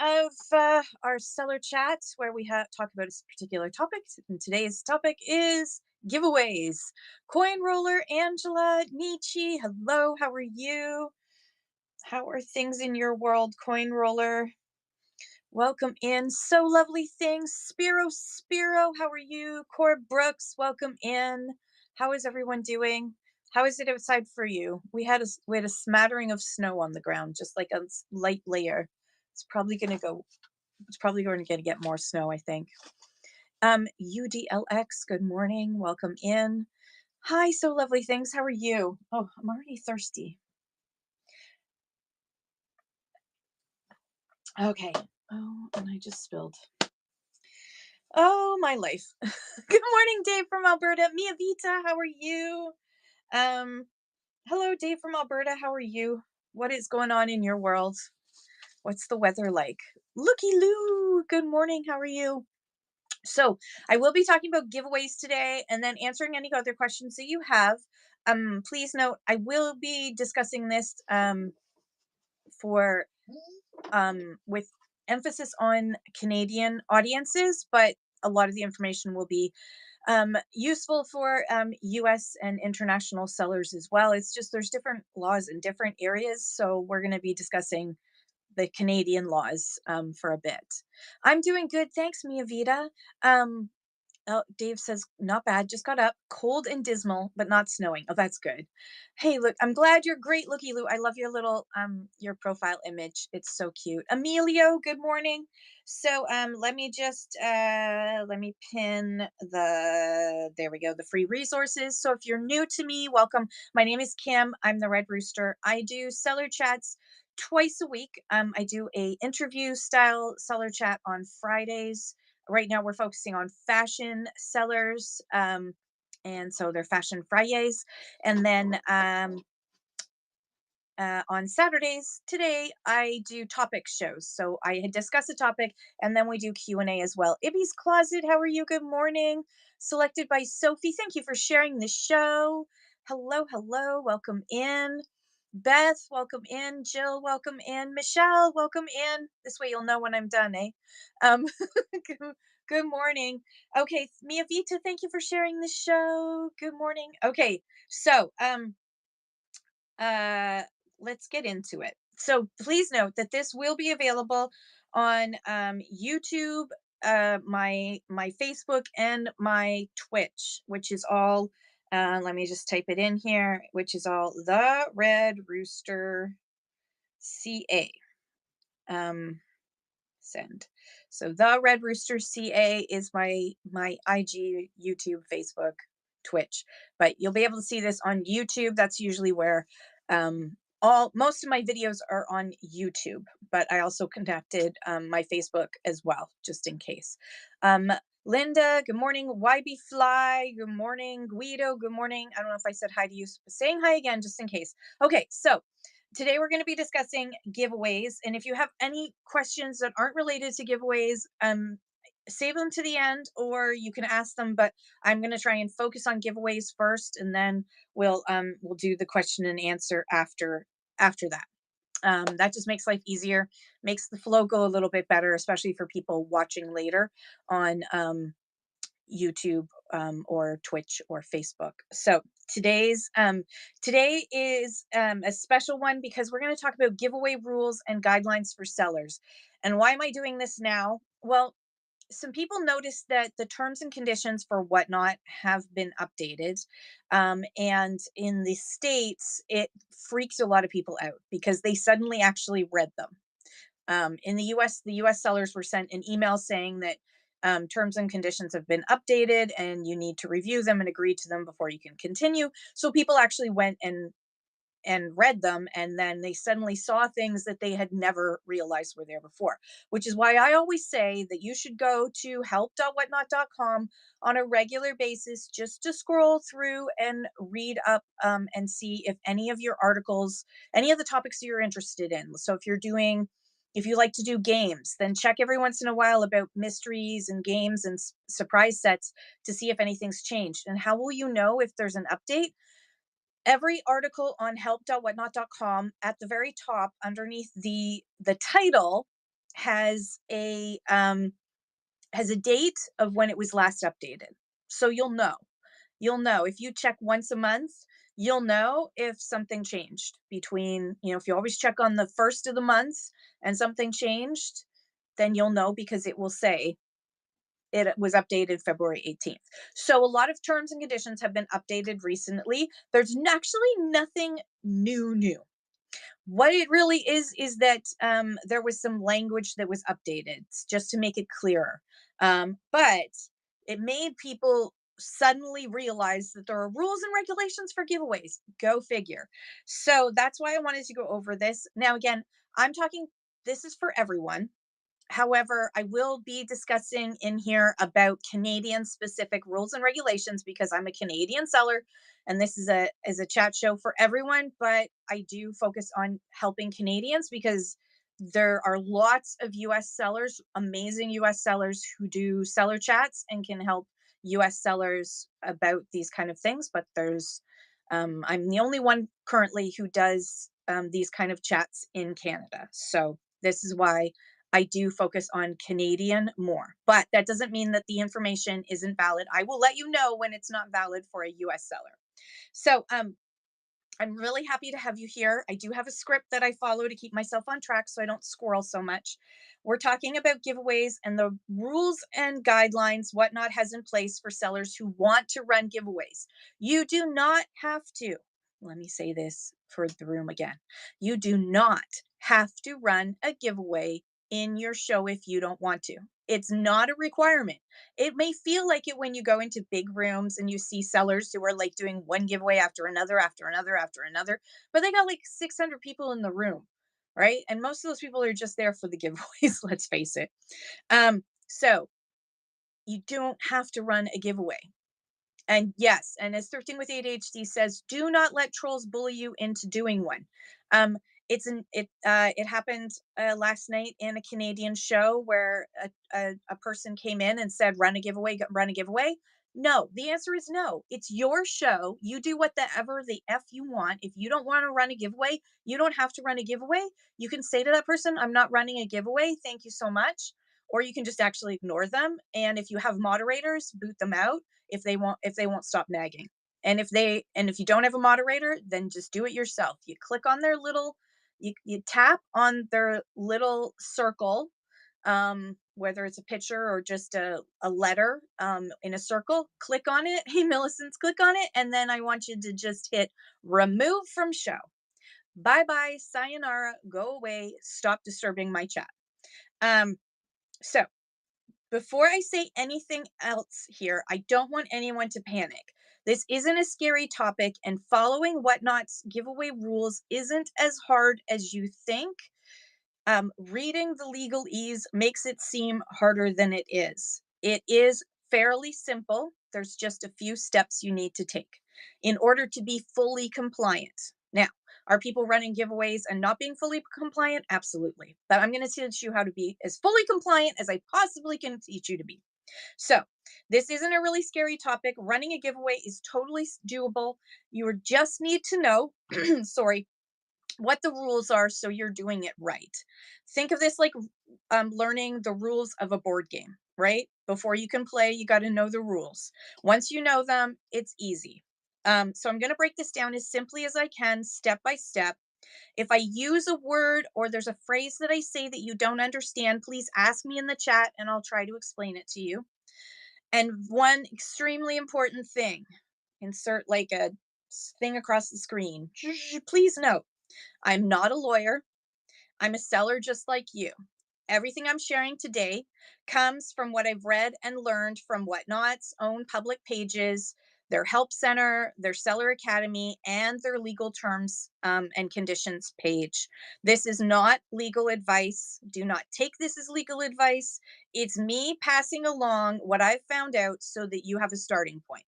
of our seller chats where we talk about a particular topic. And today's topic is giveaways. Coin roller, Angela, Nietzsche, hello, how are you? How are things in your world, coin roller? Welcome in. So lovely things. Spiro, how are you? Cora Brooks, welcome in. How is everyone doing? How is it outside for you? We had a smattering of snow on the ground, just like a light layer. It's probably going to go. It's probably going to get more snow, I think. UDLX, good morning. Welcome in. Hi, so lovely things. How are you? Oh, I'm already thirsty. Okay. Oh, and I just spilled. Oh, my life. Good morning, Dave from Alberta. Mia Vita, how are you? Um, Hello, Dave from Alberta. How are you? What is going on in your world? What's the weather like? Looky Lou, good morning. How are you? So, I will be talking about giveaways today and then answering any other questions that you have. Please note, I will be discussing this for with emphasis on Canadian audiences, but a lot of the information will be useful for US and international sellers as well. It's just there's different laws in different areas. So we're going to be discussing the Canadian laws for a bit. I'm doing good. Thanks, Mia Vida. Um, Oh, Dave says, not bad. Just got up. Cold and dismal, but not snowing. Oh, that's good. Hey, look, I'm glad you're great. Looky Lou. I love your little your profile image. It's so cute. Emilio, good morning. So let me pin there we go, the free resources. So if you're new to me, welcome. My name is Kim. I'm the Red Rooster. I do seller chats twice a week. I do a interview style seller chat on Fridays. Right now we're focusing on fashion sellers, and so they're fashion Fridays. And then on Saturdays today I do topic shows, so I discuss a topic and then we do Q&A as well. Ibby's Closet, how are you? Good morning. Selected by Sophie, thank you for sharing the show. Hello, welcome in. Beth, welcome in. Jill, welcome in. Michelle, welcome in. This way you'll know when I'm done, eh? Um, good, good morning. Okay, Mia Vita, thank you for sharing the show. Good morning. Okay, so uh, let's get into it. So please note that this will be available on YouTube, my Facebook, and my Twitch, which is all. Let me just type it in here, which is all the Red Rooster CA. Send. So the Red Rooster CA is my IG, YouTube, Facebook, Twitch. But you'll be able to see this on YouTube. That's usually where all most of my videos are on YouTube, but I also connected my Facebook as well, just in case. Linda, good morning. YB Fly, good morning. Guido, good morning. I don't know if I said hi to you. Saying hi again, just in case. Okay, so today we're going to be discussing giveaways, and if you have any questions that aren't related to giveaways, save them to the end or you can ask them, but I'm going to try and focus on giveaways first, and then we'll do the question and answer after that. That just makes life easier, makes the flow go a little bit better, especially for people watching later on YouTube, or Twitch or Facebook. So today is a special one because we're going to talk about giveaway rules and guidelines for sellers. And why am I doing this now? Well, some people noticed that the terms and conditions for Whatnot have been updated. And in the States, it freaks a lot of people out because they suddenly actually read them. In the US sellers were sent an email saying that terms and conditions have been updated and you need to review them and agree to them before you can continue. So people actually went and read them, and then they suddenly saw things that they had never realized were there before, which is why I always say that you should go to help.whatnot.com on a regular basis just to scroll through and read up, and see if any of your articles, any of the topics that you're interested in. So if you like to do games, then check every once in a while about mysteries and games and surprise sets to see if anything's changed. And how will you know if there's an update? Every article on help.whatnot.com, at the very top underneath the title, has a date of when it was last updated. So you'll know. You'll know if you check once a month, you'll know if something changed between, if you always check on the first of the month and something changed, then you'll know because it will say it was updated February 18th. So a lot of terms and conditions have been updated recently. There's actually nothing new. What it really is that there was some language that was updated just to make it clearer. But it made people suddenly realize that there are rules and regulations for giveaways. Go figure. So that's why I wanted to go over this. Now, again, I'm talking, this is for everyone. However, I will be discussing in here about Canadian specific rules and regulations because I'm a Canadian seller and this is a chat show for everyone, but I do focus on helping Canadians because there are lots of US sellers, amazing US sellers who do seller chats and can help US sellers about these kind of things, but there's I'm the only one currently who does these kind of chats in Canada. So this is why I do focus on Canadian more, but that doesn't mean that the information isn't valid. I will let you know when it's not valid for a US seller. So, I'm really happy to have you here. I do have a script that I follow to keep myself on track so I don't squirrel so much. We're talking about giveaways and the rules and guidelines Whatnot has in place for sellers who want to run giveaways. You do not have to. Let me say this for the room again. You do not have to run a giveaway in your show if you don't want to. It's not a requirement. It may feel like it when you go into big rooms and you see sellers who are like doing one giveaway after another, after another, after another, but they got like 600 people in the room, right? And most of those people are just there for the giveaways, let's face it. So you don't have to run a giveaway. And yes, and as 13 with ADHD says, do not let trolls bully you into doing one. Um, it happened last night in a Canadian show where a person came in and said, run a giveaway, run a giveaway. No, the answer is no. It's your show. You do whatever the F you want. If you don't want to run a giveaway, you don't have to run a giveaway. You can say to that person, I'm not running a giveaway. Thank you so much. Or you can just actually ignore them. And if you have moderators, boot them out if they won't stop nagging. And if you don't have a moderator, then just do it yourself. You click on their little you tap on their little circle, whether it's a picture or just a letter in a circle, click on it. Hey, Millicent's, click on it. And then I want you to just hit remove from show. Bye bye, sayonara, go away, stop disturbing my chat. So before I say anything else here, I don't want anyone to panic. This isn't a scary topic, and following Whatnot's giveaway rules isn't as hard as you think. Reading the legalese makes it seem harder than it is. It is fairly simple. There's just a few steps you need to take in order to be fully compliant. Now, are people running giveaways and not being fully compliant? Absolutely. But I'm going to teach you how to be as fully compliant as I possibly can teach you to be. So, this isn't a really scary topic. Running a giveaway is totally doable. You just need to know, sorry, what the rules are so you're doing it right. Think of this like learning the rules of a board game, right? Before you can play, you got to know the rules. Once you know them, it's easy. So I'm going to break this down as simply as I can, step by step. If I use a word or there's a phrase that I say that you don't understand, please ask me in the chat and I'll try to explain it to you. And one extremely important thing, insert like a thing across the screen. Please note, I'm not a lawyer. I'm a seller just like you. Everything I'm sharing today comes from what I've read and learned from Whatnot's own public pages, their help center, their seller academy, and their legal terms and conditions page. This is not legal advice. Do not take this as legal advice. It's me passing along what I've found out so that you have a starting point.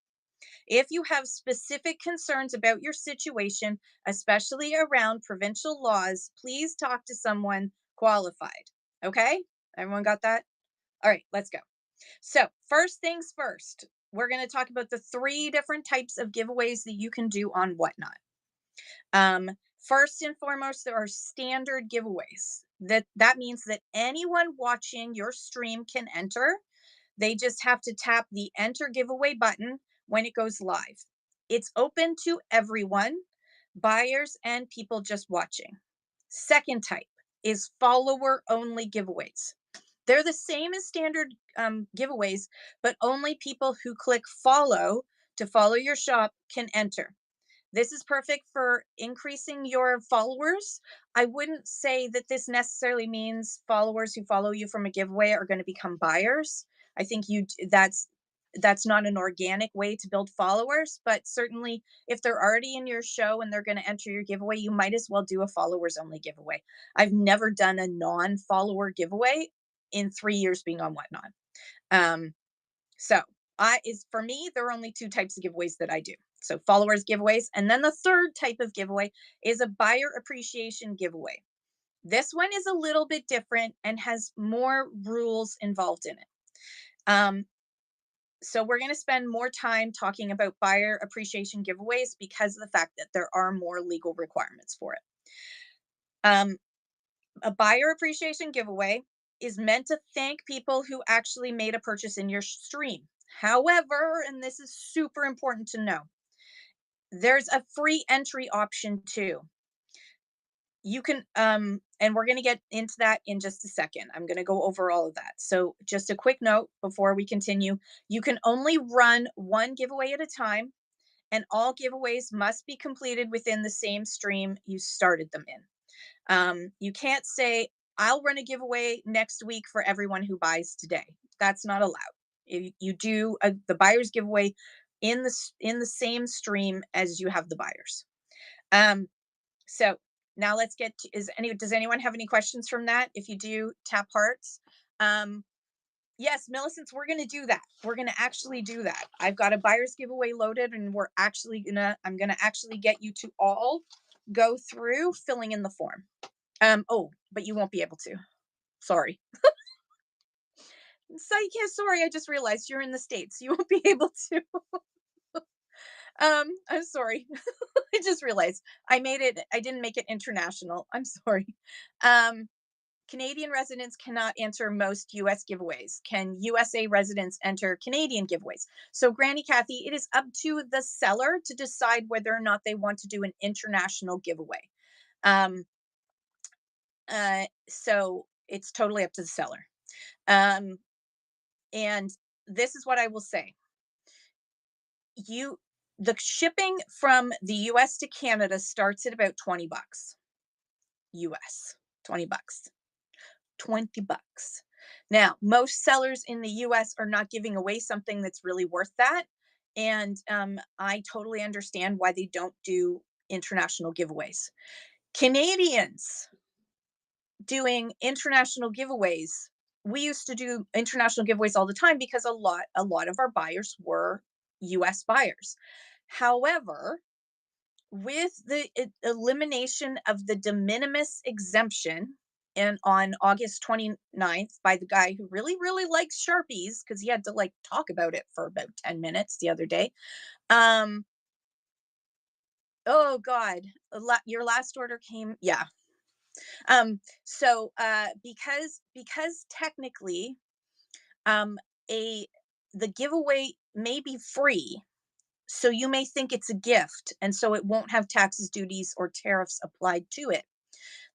If you have specific concerns about your situation, especially around provincial laws, please talk to someone qualified. Okay? Everyone got that? All right, let's go. So, first things first, we're going to talk about the 3 different types of giveaways that you can do on Whatnot. First and foremost, there are standard giveaways. That means that anyone watching your stream can enter. They just have to tap the enter giveaway button when it goes live. It's open to everyone, buyers and people just watching. Second type is follower only giveaways. They're the same as standard giveaways, but only people who click follow to follow your shop can enter. This is perfect for increasing your followers. I wouldn't say that this necessarily means followers who follow you from a giveaway are going to become buyers. I think that's not an organic way to build followers, but certainly if they're already in your show and they're going to enter your giveaway, you might as well do a followers only giveaway. I've never done a non-follower giveaway in 3 years being on Whatnot. Um, so I is for me, there are only two types of giveaways that I do. So followers giveaways. And then the third type of giveaway is a buyer appreciation giveaway. This one is a little bit different and has more rules involved in it. Um, so we're going to spend more time talking about buyer appreciation giveaways because of the fact that there are more legal requirements for it. A buyer appreciation giveaway is meant to thank people who actually made a purchase in your stream. However, and this is super important to know, there's a free entry option too. You can, and we're going to get into that in just a second. I'm going to go over all of that. So, just a quick note before we continue, you can only run one giveaway at a time, and all giveaways must be completed within the same stream you started them in. You can't say, I'll run a giveaway next week for everyone who buys today. That's not allowed. You do the buyers giveaway in the same stream as you have the buyers. So now let's get to, does anyone have any questions from that? If you do, tap hearts. Yes, Millicents, we're going to do that. We're going to actually do that. I've got a buyer's giveaway loaded, and I'm going to actually get you to all go through filling in the form. Oh, but you won't be able to. Sorry. So, yeah, sorry, I just realized you're in the States. You won't be able to. I'm sorry. I just realized I didn't make it international. I'm sorry. Canadian residents cannot enter most US giveaways. Can USA residents enter Canadian giveaways? So, Granny Kathy, it is up to the seller to decide whether or not they want to do an international giveaway. So it's totally up to the seller. And this is what I will say. The shipping from the US to Canada starts at about 20 bucks. US, 20 bucks. 20 bucks. Now, most sellers in the US are not giving away something that's really worth that. And I totally understand why they don't do international giveaways. Canadians doing international giveaways, we used to do international giveaways all the time because a lot of our buyers were US buyers. However, with the elimination of the de minimis exemption and on August 29th by the guy who really likes Sharpies, because he had to like talk about it for about 10 minutes the other day. Oh God, your last order came. Yeah. So because technically a the giveaway may be free, so you may think it's a gift, and so it won't have taxes, duties, or tariffs applied to it.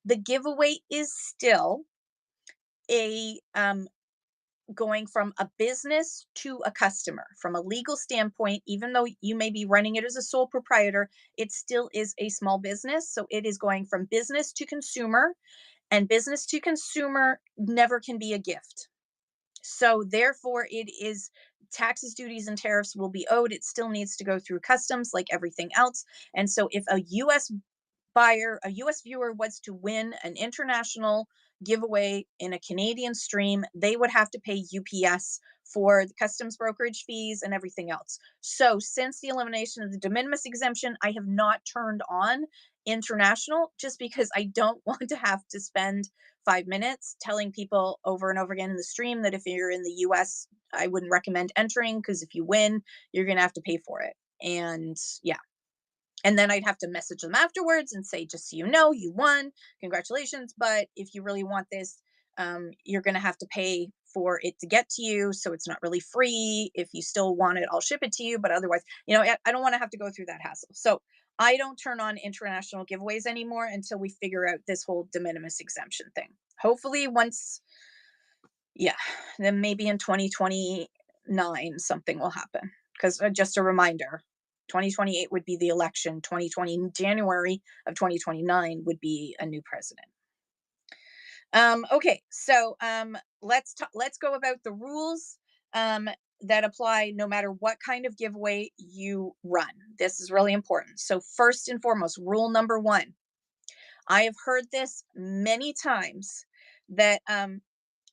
The giveaway is still a going from a business to a customer. From a legal standpoint, even though you may be running it as a sole proprietor, it still is a small business. So it is going from business to consumer, and business to consumer never can be a gift. So therefore, it is taxes, duties, and tariffs will be owed. It still needs to go through customs like everything else. And so if a US buyer, a US viewer was to win an international giveaway in a Canadian stream, they would have to pay UPS for the customs brokerage fees and everything else. So since the elimination of the de minimis exemption, I have not turned on international just because I don't want to have to spend 5 minutes telling people over and over again in the stream that if you're in the US, I wouldn't recommend entering because if you win, you're going to have to pay for it. And yeah. And then I'd have to message them afterwards and say, just so you know, you won, congratulations. But if you really want this, you're going to have to pay for it to get to you. So it's not really free. If you still want it, I'll ship it to you. But otherwise, I don't want to have to go through that hassle. So I don't turn on international giveaways anymore until we figure out this whole de minimis exemption thing. Hopefully, once, yeah, then maybe in 2029, something will happen. Because just a reminder, 2028 would be the election. 2020 January of 2029 would be a new president. Okay, so let's go about the rules that apply no matter what kind of giveaway you run. This is really important. So first and foremost, rule number one. I have heard this many times that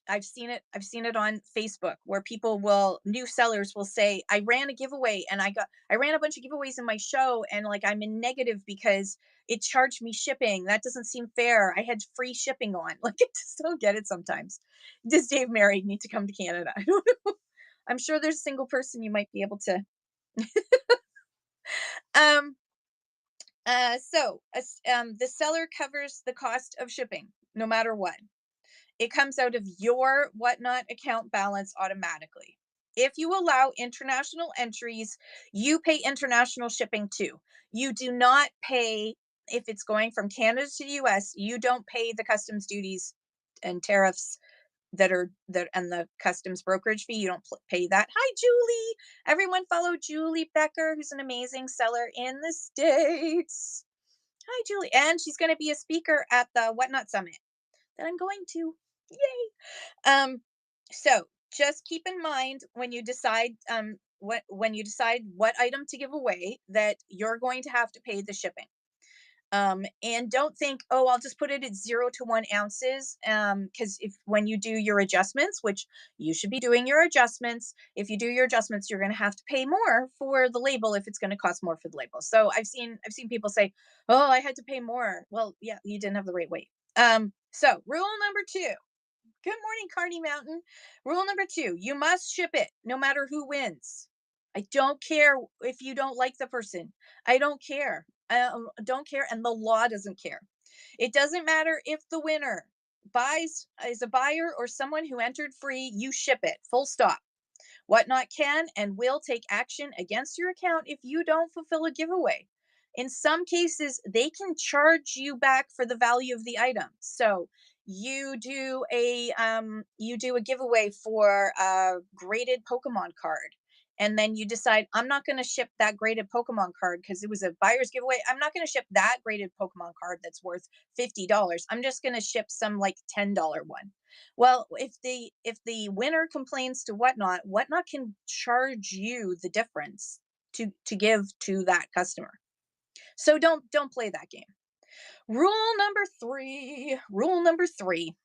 I've seen it on Facebook where new sellers will say, I ran a giveaway and I ran a bunch of giveaways in my show and like I'm in negative because it charged me shipping. That doesn't seem fair. I had free shipping on. Like I just don't get it sometimes. Does Dave Merrick need to come to Canada? I don't know. I'm sure there's a single person you might be able to. um the seller covers the cost of shipping no matter what. It comes out of your Whatnot account balance automatically. If you allow international entries, you pay international shipping too. You do not pay, if it's going from Canada to the US, you don't pay the customs duties and tariffs and the customs brokerage fee. You don't pay that. Hi, Julie. Everyone follow Julie Becker, who's an amazing seller in the States. Hi, Julie. And she's going to be a speaker at the Whatnot Summit that I'm going to. Yay. So just keep in mind when you decide what item to give away that you're going to have to pay the shipping. And don't think, oh, I'll just put it at 0 to 1 ounces. Because if when you do your adjustments, which you should be doing your adjustments, if you do your adjustments, you're going to have to pay more for the label if it's going to cost more for the label. So I've seen people say, oh, I had to pay more. Well, yeah, you didn't have the right weight. So rule number 2. Good morning, Carney Mountain. Rule number 2, you must ship it no matter who wins. I don't care if you don't like the person. I don't care. I don't care. And the law doesn't care. It doesn't matter if the winner is a buyer or someone who entered free, you ship it, full stop. Whatnot can and will take action against your account if you don't fulfill a giveaway. In some cases, they can charge you back for the value of the item. So you do a giveaway for a graded Pokemon card, and then you decide I'm not going to ship that graded Pokemon card because it was a buyer's giveaway. I'm not going to ship that graded Pokemon card that's worth $50. I'm just going to ship some like $10 one. Well, if the winner complains to Whatnot, Whatnot can charge you the difference to give to that customer. So don't play that game. Rule number 3. Rule number 3.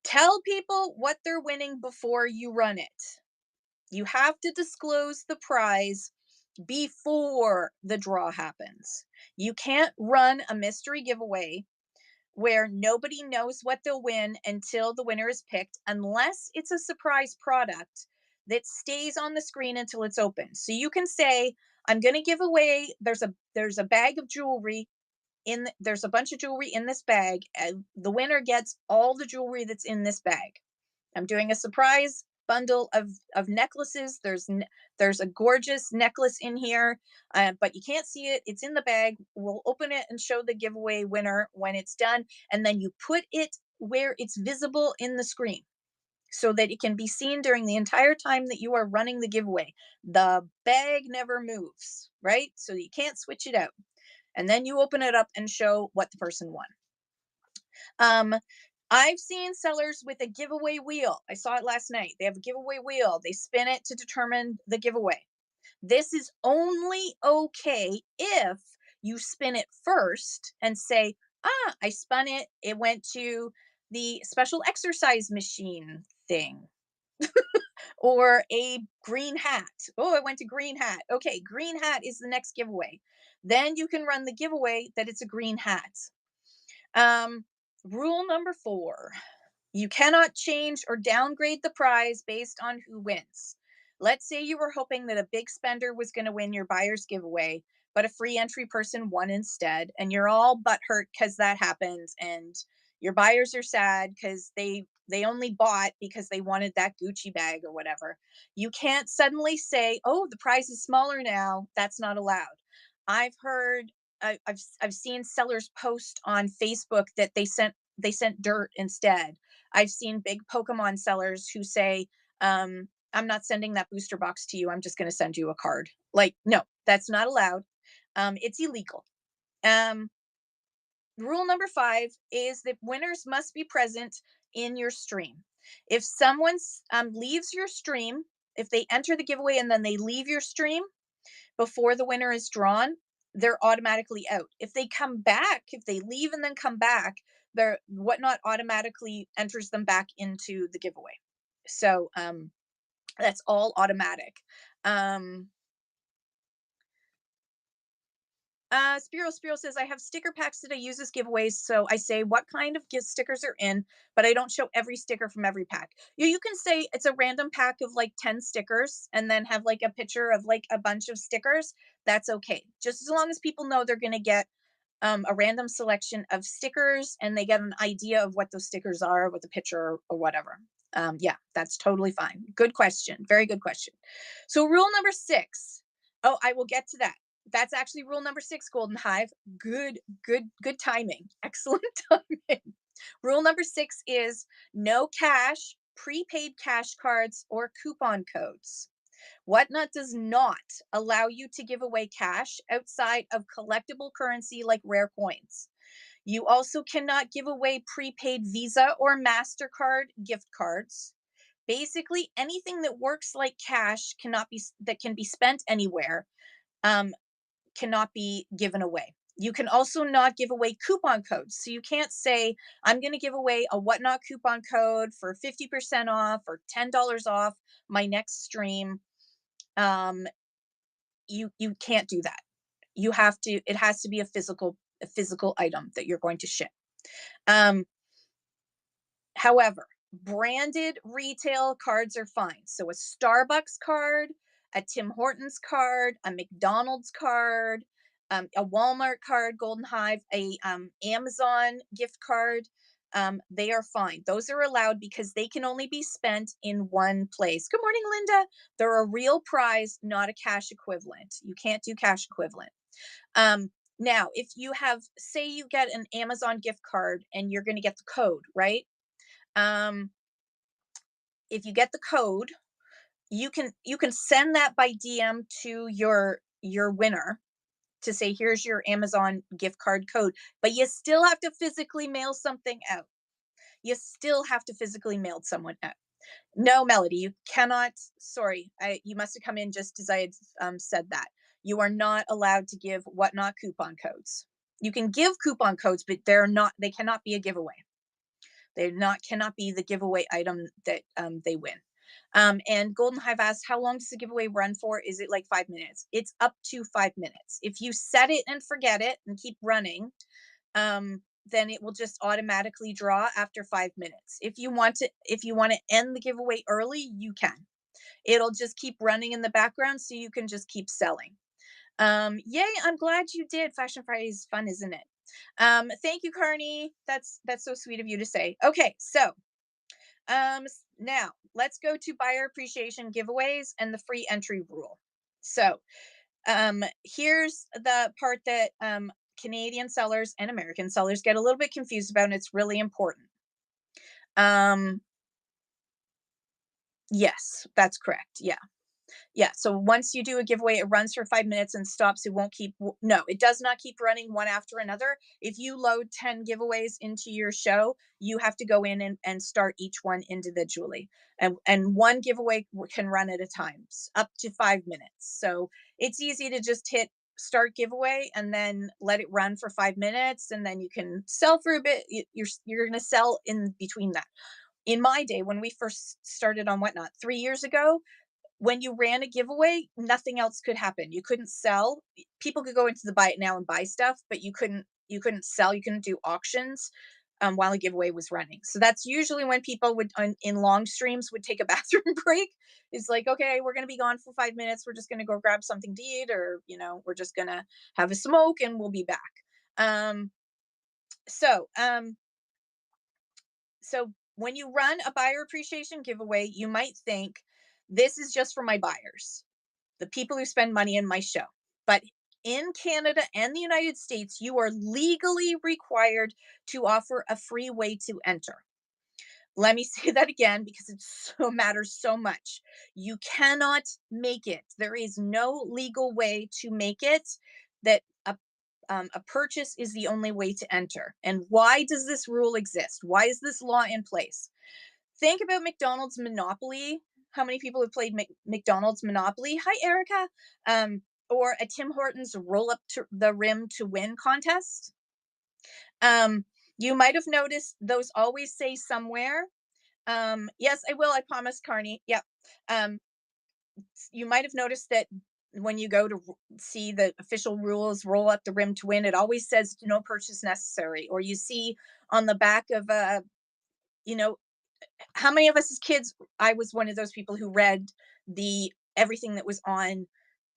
Tell people what they're winning before you run it. You have to disclose the prize before the draw happens. You can't run a mystery giveaway where nobody knows what they'll win until the winner is picked, unless it's a surprise product that stays on the screen until it's open. So you can say, I'm going to give away, there's a bag of jewelry there's a bunch of jewelry in this bag, and the winner gets all the jewelry that's in this bag. I'm doing a surprise bundle of necklaces. There's a gorgeous necklace in here, but you can't see it. It's in the bag. We'll open it and show the giveaway winner when it's done, and then you put it where it's visible in the screen so that it can be seen during the entire time that you are running the giveaway. The bag never moves, right? So you can't switch it out. And then you open it up and show what the person won. I've seen sellers with a giveaway wheel. I saw it last night. They have a giveaway wheel. They spin it to determine the giveaway. This is only okay if you spin it first and say, I spun it. It went to the special exercise machine thing. Or a green hat. Oh, I went to green hat. Okay, green hat is the next giveaway. Then you can run the giveaway that it's a green hat. Rule number 4. You cannot change or downgrade the prize based on who wins. Let's say you were hoping that a big spender was going to win your buyer's giveaway, but a free entry person won instead, and you're all butthurt because that happened, and your buyers are sad because they only bought because they wanted that Gucci bag or whatever. You can't suddenly say, "Oh, the prize is smaller now." That's not allowed. I've heard, I've seen sellers post on Facebook that they sent dirt instead. I've seen big Pokemon sellers who say, "I'm not sending that booster box to you. I'm just going to send you a card." Like, no, that's not allowed. It's illegal. Um, Rule number 5 is that winners must be present in your stream. If someone leaves your stream, if they enter the giveaway and then they leave your stream before the winner is drawn, they're automatically out. If they come back, if they leave and then come back, their whatnot automatically enters them back into the giveaway. So that's all automatic. Um, Spiro says, I have sticker packs that I use as giveaways. So I say what kind of gift stickers are in, but I don't show every sticker from every pack. You can say it's a random pack of like 10 stickers and then have like a picture of like a bunch of stickers. That's okay. Just as long as people know they're going to get a random selection of stickers and they get an idea of what those stickers are with the picture or whatever. Yeah, that's totally fine. Good question. Very good question. So rule number 6. Oh, I will get to that. That's actually rule number 6, Golden Hive. Good timing. Excellent timing. Rule number 6 is no cash, prepaid cash cards, or coupon codes. Whatnot does not allow you to give away cash outside of collectible currency like rare coins. You also cannot give away prepaid Visa or MasterCard gift cards. Basically, anything that works like cash that can be spent anywhere um, cannot be given away. You can also not give away coupon codes. So you can't say, I'm going to give away a Whatnot coupon code for 50% off or $10 off my next stream. You can't do that. It has to be a physical item that you're going to ship. However, branded retail cards are fine. So a Starbucks card, a Tim Hortons card, a McDonald's card, a Walmart card, Golden Hive, a Amazon gift card, they are fine. Those are allowed because they can only be spent in one place. Good morning, Linda. They're a real prize, not a cash equivalent. You can't do cash equivalent. Now, if you say you get an Amazon gift card and you're going to get the code, right? If you get the code, you can send that by DM to your winner to say, here's your Amazon gift card code, but you still have to physically mail something out. You still have to physically mail someone out. No, Melody, you cannot. Sorry, you must have come in just as I had said that. You are not allowed to give Whatnot coupon codes. You can give coupon codes, but they cannot be a giveaway. Cannot be the giveaway item that they win. And Golden Hive asks, how long does the giveaway run for? Is it like 5 minutes? It's up to 5 minutes. If you set it and forget it and keep running, then it will just automatically draw after 5 minutes. If you want to end the giveaway early, you can. It'll just keep running in the background so you can just keep selling. Yay, I'm glad you did. Fashion Friday is fun, isn't it? Thank you, Carney. That's so sweet of you to say. Okay, so now let's go to buyer appreciation giveaways and the free entry rule. So here's the part that Canadian sellers and American sellers get a little bit confused about, and it's really important. Yes, that's correct. Yeah, so once you do a giveaway, it runs for 5 minutes and stops. It does not keep running one after another. If you load 10 giveaways into your show, you have to go in and start each one individually. And one giveaway can run at a time, up to 5 minutes. So it's easy to just hit start giveaway and then let it run for 5 minutes, and then you can sell for a bit. You're going to sell in between that. In my day, when we first started on Whatnot 3 years ago, when you ran a giveaway, nothing else could happen. You couldn't sell. People could go into the buy it now and buy stuff, but you couldn't sell. You couldn't do auctions. while a giveaway was running. So that's usually when people would in long streams would take a bathroom break. It's like, okay, we're going to be gone for 5 minutes. We're just going to go grab something to eat, or we're just going to have a smoke and we'll be back. Um, so um, so when you run a buyer appreciation giveaway, you might think this is just for my buyers, the people who spend money in my show. But in Canada and the United States, you are legally required to offer a free way to enter. Let me say that again because it matters so much. You cannot make it. There is no legal way to make it that a purchase is the only way to enter. And why does this rule exist? Why is this law in place? Think about McDonald's Monopoly. How many people have played McDonald's Monopoly? Hi, Erica. Or a Tim Hortons roll up to the rim to win contest. You might have noticed those always say somewhere. Yes, I will. I promise, Carney. Yep. You might have noticed that when you go to see the official rules, roll up the rim to win, it always says no purchase necessary. Or you see on the back of you know, how many of us as kids, I was one of those people who read everything that was on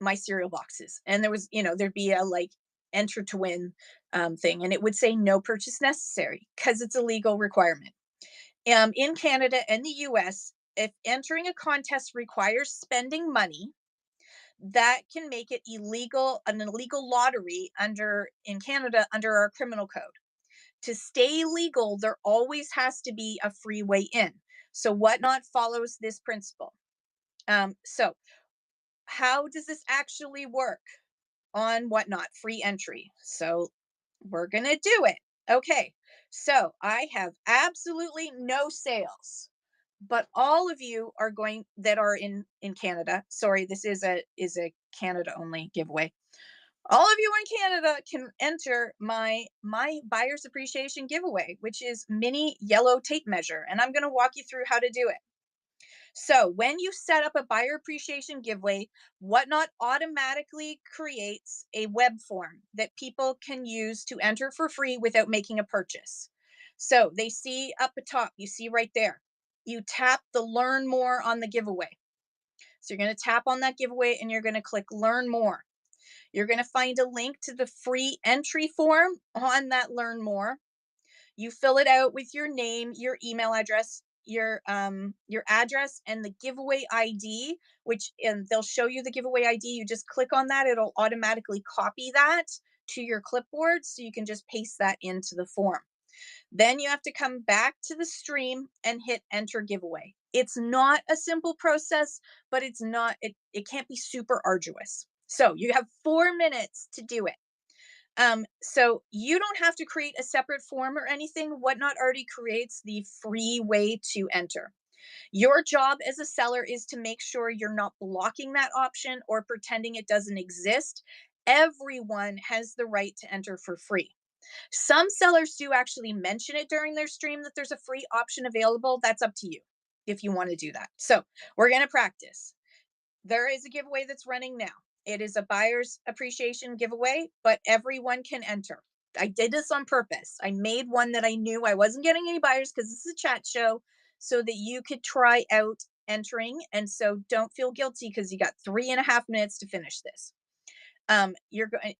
my cereal boxes, and there was, there'd be a like enter to win thing, and it would say no purchase necessary because it's a legal requirement. In Canada and the US, if entering a contest requires spending money, that can make it an illegal lottery in Canada under our criminal code. To stay legal, there always has to be a free way in. So Whatnot follows this principle. So how does this actually work on Whatnot free entry? So we're going to do it. Okay. So I have absolutely no sales, but all of you are that are in Canada. Sorry, this is a Canada only giveaway. All of you in Canada can enter my buyer's appreciation giveaway, which is mini yellow tape measure. And I'm going to walk you through how to do it. So when you set up a buyer appreciation giveaway, Whatnot automatically creates a web form that people can use to enter for free without making a purchase. So they see up atop, you see right there, you tap the learn more on the giveaway. So you're going to tap on that giveaway and you're going to click learn more. You're going to find a link to the free entry form on that learn more. You fill it out with your name, your email address, your address, and the giveaway ID, and they'll show you the giveaway ID. You just click on that. It'll automatically copy that to your clipboard, so you can just paste that into the form. Then you have to come back to the stream and hit enter giveaway. It's not a simple process, but it can't be super arduous. So you have 4 minutes to do it. So you don't have to create a separate form or anything. Whatnot already creates the free way to enter. Your job as a seller is to make sure you're not blocking that option or pretending it doesn't exist. Everyone has the right to enter for free. Some sellers do actually mention it during their stream that there's a free option available. That's up to you if you want to do that. So we're going to practice. There is a giveaway that's running now. It is a buyer's appreciation giveaway, but everyone can enter. I did this on purpose. I made one that I knew I wasn't getting any buyers because this is a chat show, so that you could try out entering. And so don't feel guilty because you got 3.5 minutes to finish this. You're going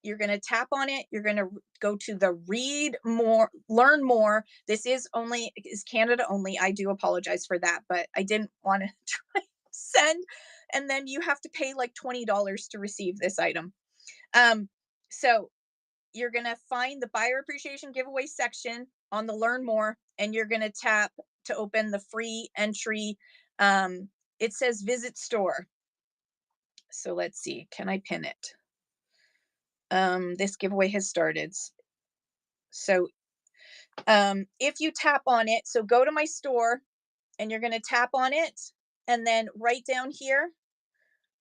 you're going to tap on it. You're going to go to the learn more. This is Canada only. I do apologize for that, but I didn't want to try send. And then you have to pay like $20 to receive this item. So you're going to find the buyer appreciation giveaway section on the learn more, and you're going to tap to open the free entry. It says visit store. So let's see. Can I pin it? This giveaway has started. So if you tap on it, so go to my store and you're going to tap on it, and then right down here,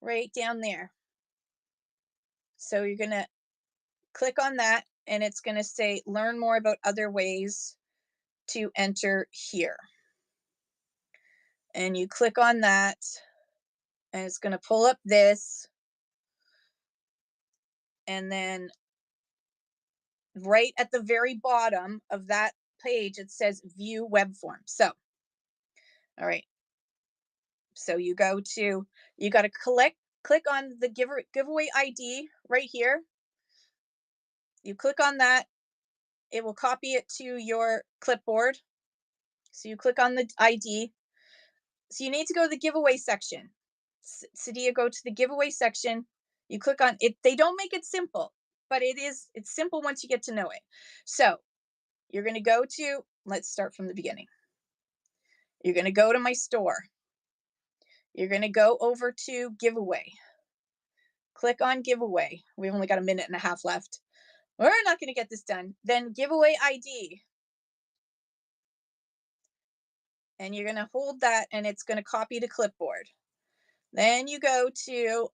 right down there. So you're going to click on that, and it's going to say learn more about other ways to enter here. And you click on that, and it's going to pull up this. And then right at the very bottom of that page, it says view web form. So, all right. So you got to click on the giveaway ID right here. You click on that, it will copy it to your clipboard. So you click on the ID. So you need to go to the giveaway section. Sadia, go to the giveaway section. You click on it. They don't make it simple, but it's simple once you get to know it. So you're going to go to, let's start from the beginning. You're going to go to my store. You're going to go over to giveaway. Click on giveaway. We've only got a minute and a half left. We're not going to get this done. Then giveaway ID. And you're going to hold that and it's going to copy to clipboard. Then you go to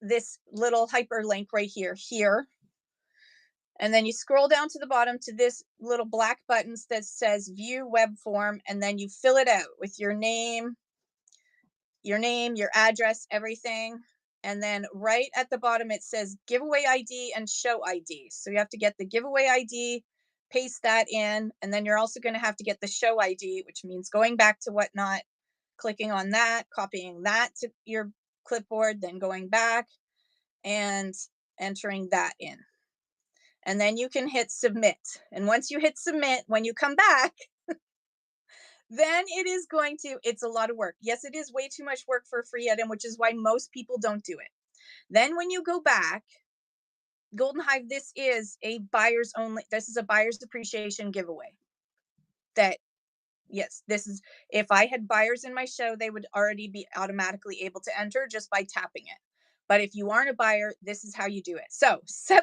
this little hyperlink right here. And then you scroll down to the bottom to this little black buttons that says view web form. And then you fill it out with your name, your address, everything. And then right at the bottom, it says giveaway ID and show ID. So you have to get the giveaway ID, paste that in, and then you're also going to have to get the show ID, which means going back to Whatnot, clicking on that, copying that to your clipboard, then going back and entering that in. And then you can hit submit. And once you hit submit, when you come back, then it's a lot of work. Yes, it is way too much work for a free item, which is why most people don't do it. Then when you go back, Golden Hive, this is a buyer's appreciation giveaway. If I had buyers in my show, they would already be automatically able to enter just by tapping it. But if you aren't a buyer, this is how you do it. So 15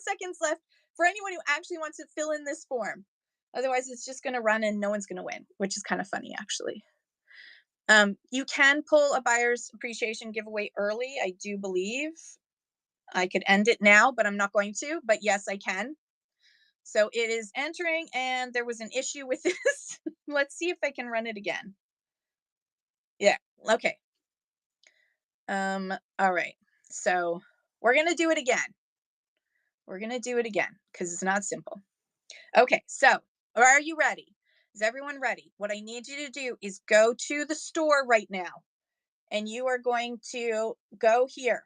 seconds left for anyone who actually wants to fill in this form. Otherwise, it's just going to run and no one's going to win, which is kind of funny, actually. You can pull a buyer's appreciation giveaway early, I do believe. I could end it now, but I'm not going to. But yes, I can. So it is entering, and there was an issue with this. Let's see if I can run it again. Yeah, okay. All right. So we're going to do it again. We're going to do it again because it's not simple. Okay, so are you ready? Is everyone ready? What I need you to do is go to the store right now, and you are going to go here.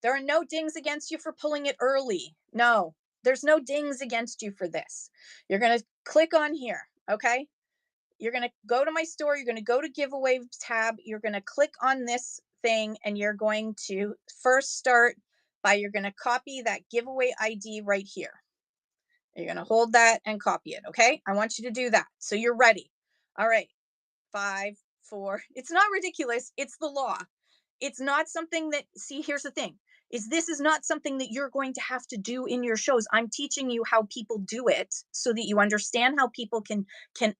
There are no dings against you for pulling it early. No, there's no dings against you for this. You're going to click on here, okay? You're going to go to my store. You're going to go to giveaway tab. You're going to click on this thing, and you're going to first start by, you're going to copy that giveaway ID right here. You're going to hold that and copy it, okay? I want you to do that. So you're ready. All right, 5, 4. It's not ridiculous. It's the law. It's not something that, see, here's the thing, this is not something that you're going to have to do in your shows. I'm teaching you how people do it so that you understand how people can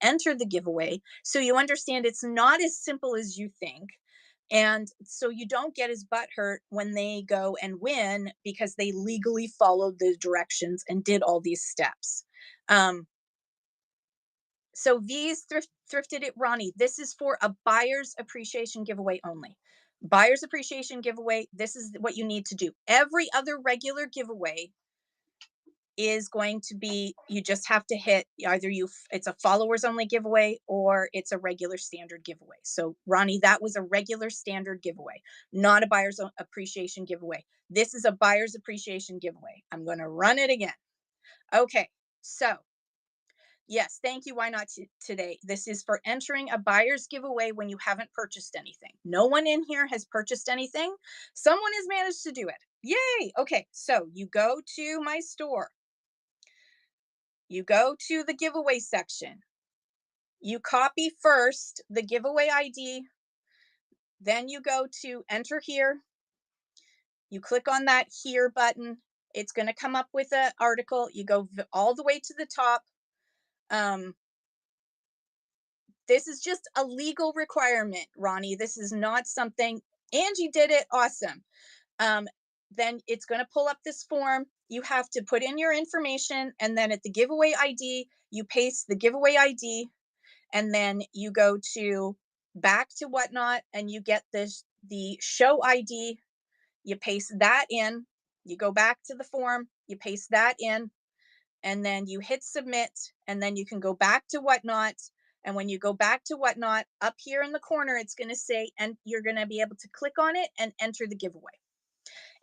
enter the giveaway. So you understand it's not as simple as you think. And so you don't get as butthurt when they go and win because they legally followed the directions and did all these steps. So V's thrifted it, Ronnie. This is for a buyer's appreciation giveaway only. Buyer's appreciation giveaway, this is what you need to do. Every other regular giveaway is going to be, you just have to hit either it's a followers only giveaway or it's a regular standard giveaway. So Ronnie, that was a regular standard giveaway, not a buyer's appreciation giveaway. This is a buyer's appreciation giveaway. I'm going to run it again. Okay, so yes, thank you. Why not today? This is for entering a buyer's giveaway when you haven't purchased anything. No one in here has purchased anything. Someone has managed to do it. Yay. Okay, so you go to my store. You go to the giveaway section. You copy first the giveaway ID. Then you go to enter here. You click on that here button. It's going to come up with an article. You go all the way to the top. This is just a legal requirement, Ronnie. This is not something, Angie did it, awesome. Then it's going to pull up this form. You have to put in your information, and then at the giveaway ID, you paste the giveaway ID, and then you go to back to Whatnot, and you get the show ID. You paste that in. You go back to the form. you paste that in, and then you hit submit, and then you can go back to Whatnot. And when you go back to Whatnot, up here in the corner, it's going to say, and you're going to be able to click on it and enter the giveaway.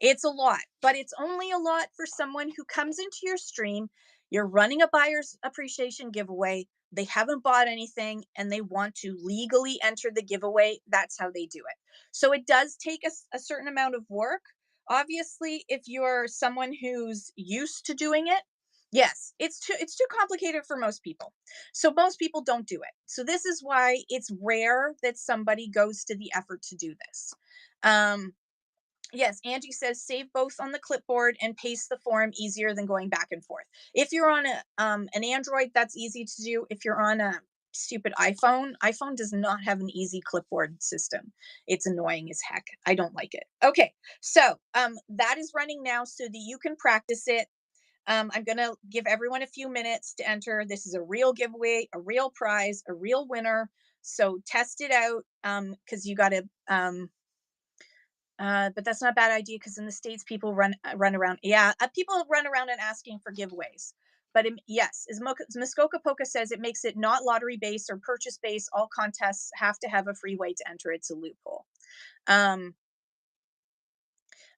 It's a lot, but it's only a lot for someone who comes into your stream. You're running a buyer's appreciation giveaway. They haven't bought anything and they want to legally enter the giveaway. That's how they do it. So it does take a certain amount of work. Obviously, if you're someone who's used to doing it, yes, it's too complicated for most people. So most people don't do it. So this is why it's rare that somebody goes to the effort to do this. Yes, Angie says save both on the clipboard and paste the form, easier than going back and forth. If you're on an Android, that's easy to do. If you're on a stupid iPhone does not have an easy clipboard system. It's annoying as heck. I don't like it. Okay, so that is running now so that you can practice it. I'm going to give everyone a few minutes to enter. This is a real giveaway, a real prize, a real winner. So test it out because you got to but that's not a bad idea because in the States, people run around. Yeah, people run around and asking for giveaways. But yes, as Muskoka Poka says, it makes it not lottery based or purchase based. All contests have to have a free way to enter. It's a loophole.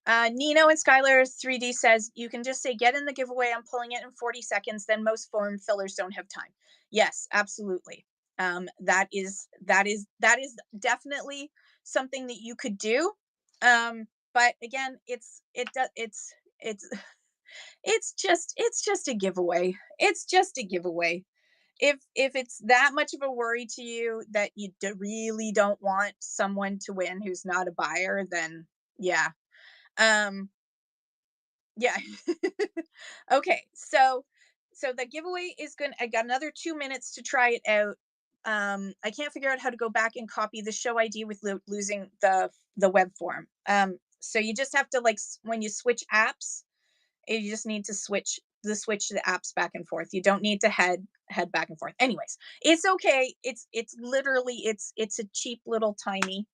Nino and Skylar 3D says you can just say get in the giveaway. I'm pulling it in 40 seconds. Then most form fillers don't have time. Yes, absolutely. That is definitely something that you could do. But again, it's just a giveaway. It's just a giveaway. If it's that much of a worry to you that you really don't want someone to win who's not a buyer, then yeah. Yeah. Okay. So the giveaway is going to, I got another 2 minutes to try it out. I can't figure out how to go back and copy the show ID with losing the web form. So you just have to when you switch apps, you just need to switch the apps back and forth. You don't need to head back and forth. Anyways, it's okay. It's literally it's a cheap little tiny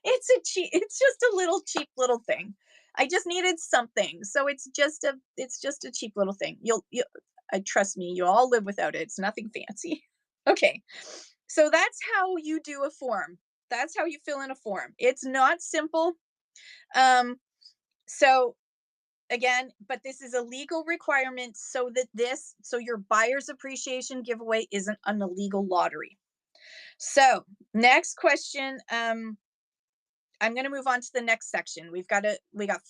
it's just a little cheap little thing. I just needed something. So it's just a cheap little thing. You trust me, you all live without it. It's nothing fancy. Okay. So that's how you do a form. That's how you fill in a form. It's not simple. So again, but this is a legal requirement so your buyer's appreciation giveaway isn't an illegal lottery. So next question. I'm going to move on to the next section. We got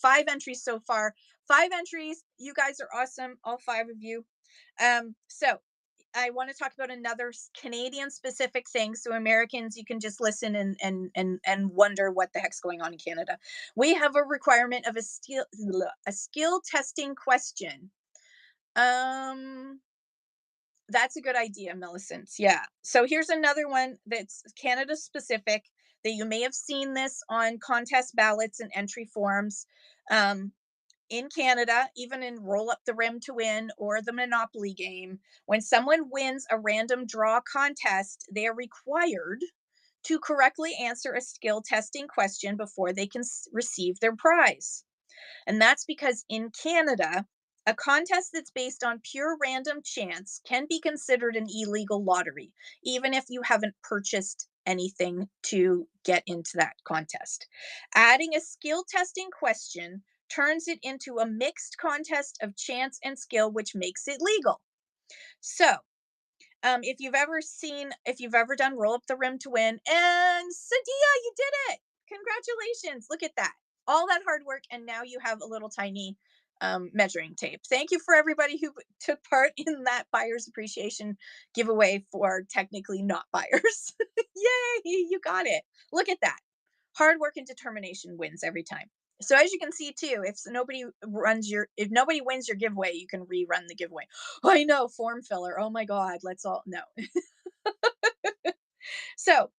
5 entries so far. 5 entries. You guys are awesome, all 5 of you. So I want to talk about another Canadian specific thing. So Americans, you can just listen and wonder what the heck's going on in Canada. We have a requirement of a skill testing question. That's a good idea, Millicent. Yeah. So here's another one that's Canada specific that you may have seen this on contest ballots and entry forms. In Canada, even in Roll Up the Rim to Win or the Monopoly game, when someone wins a random draw contest, they are required to correctly answer a skill testing question before they can receive their prize. And that's because in Canada, a contest that's based on pure random chance can be considered an illegal lottery, even if you haven't purchased anything to get into that contest. Adding a skill testing question turns it into a mixed contest of chance and skill, which makes it legal. So, if you've ever done Roll Up the Rim to Win, and Sadia, you did it! Congratulations! Look at that. All that hard work, and now you have a little tiny measuring tape. Thank you for everybody who took part in that buyer's appreciation giveaway for technically not buyers. Yay, you got it. Look at that. Hard work and determination wins every time. So as you can see too, if nobody wins your giveaway, you can rerun the giveaway. Oh, I know, form filler. Oh my God, let's all know. So,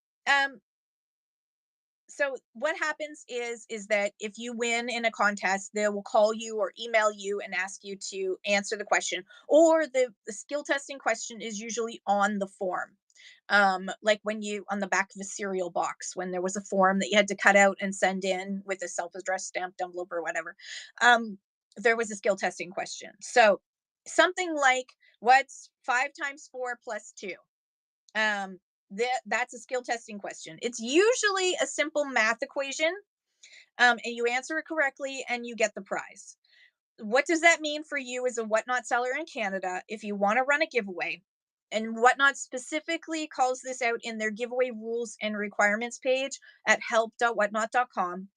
so what happens is that if you win in a contest, they will call you or email you and ask you to answer the question, or the skill testing question is usually on the form. Like when you on the back of a cereal box, when there was a form that you had to cut out and send in with a self-addressed stamped envelope or whatever. there was a skill testing question. So something like, what's 5 times 4 plus 2? That's a skill testing question. It's usually a simple math equation, and you answer it correctly and you get the prize. What does that mean for you as a Whatnot seller in Canada if you want to run a giveaway? And Whatnot specifically calls this out in their giveaway rules and requirements page at help.whatnot.com.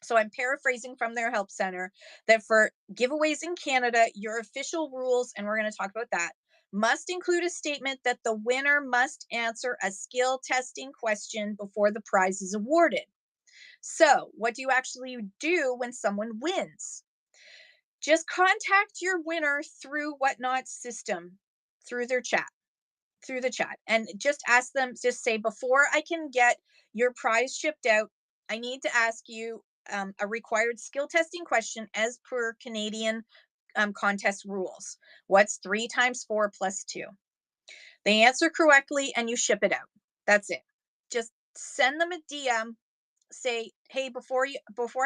So I'm paraphrasing from their help center that for giveaways in Canada, your official rules, and we're going to talk about that, must include a statement that the winner must answer a skill testing question before the prize is awarded. So, what do you actually do when someone wins? Just contact your winner through Whatnot system, through their chat, through the chat, and just ask them, just say, before I can get your prize shipped out, I need to ask you a required skill testing question as per Canadian contest rules. What's 3 times 4 plus 2? They answer correctly and you ship it out. That's it. Just send them a DM, say, hey, before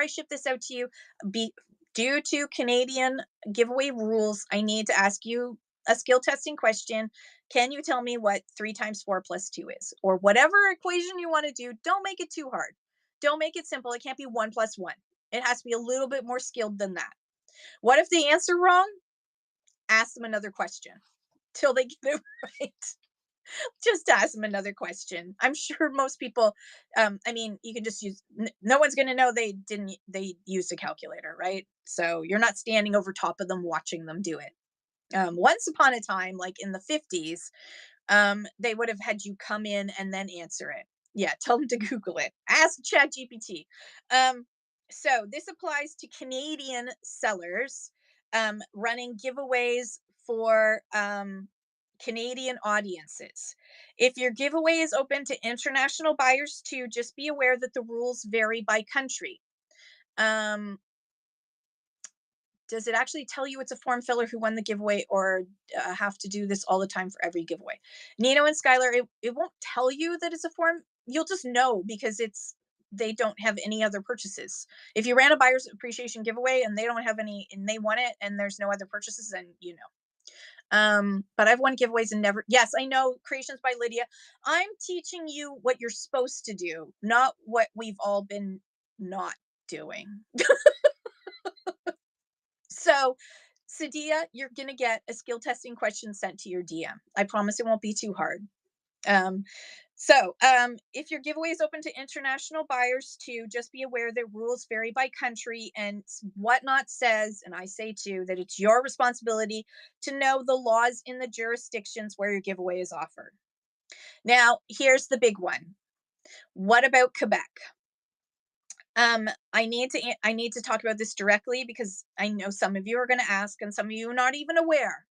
I ship this out to you, be due to Canadian giveaway rules, I need to ask you a skill testing question. Can you tell me what 3 times 4 plus 2 is? Or whatever equation you want to do. Don't make it too hard. Don't make it simple. It can't be 1 plus 1. It has to be a little bit more skilled than that. What if they answer wrong? Ask them another question till they get it right. Just ask them another question. I'm sure most people, I mean, you can just use, no one's going to know they used a calculator, right? So you're not standing over top of them watching them do it. Once upon a time, like in the 50s, they would have had you come in and then answer it. Yeah, tell them to Google it. Ask ChatGPT. So this applies to Canadian sellers running giveaways for Canadian audiences. If your giveaway is open to international buyers too, just be aware that the rules vary by country. Does it actually tell you it's a form filler who won the giveaway, or have to do this all the time for every giveaway? Nino and Skylar, it won't tell you that it's a form. You'll just know because they don't have any other purchases. If you ran a buyer's appreciation giveaway and they don't have any and they won it and there's no other purchases, then you know. But I've won giveaways and never, yes, I know, Creations by Lydia. I'm teaching you what you're supposed to do, not what we've all been not doing. So, Sadia, you're going to get a skill testing question sent to your DM. I promise it won't be too hard. If your giveaway is open to international buyers too, just be aware that rules vary by country, and Whatnot says, and I say too, that it's your responsibility to know the laws in the jurisdictions where your giveaway is offered. Now, here's the big one. What about Quebec? I need to talk about this directly because I know some of you are going to ask, and some of you are not even aware.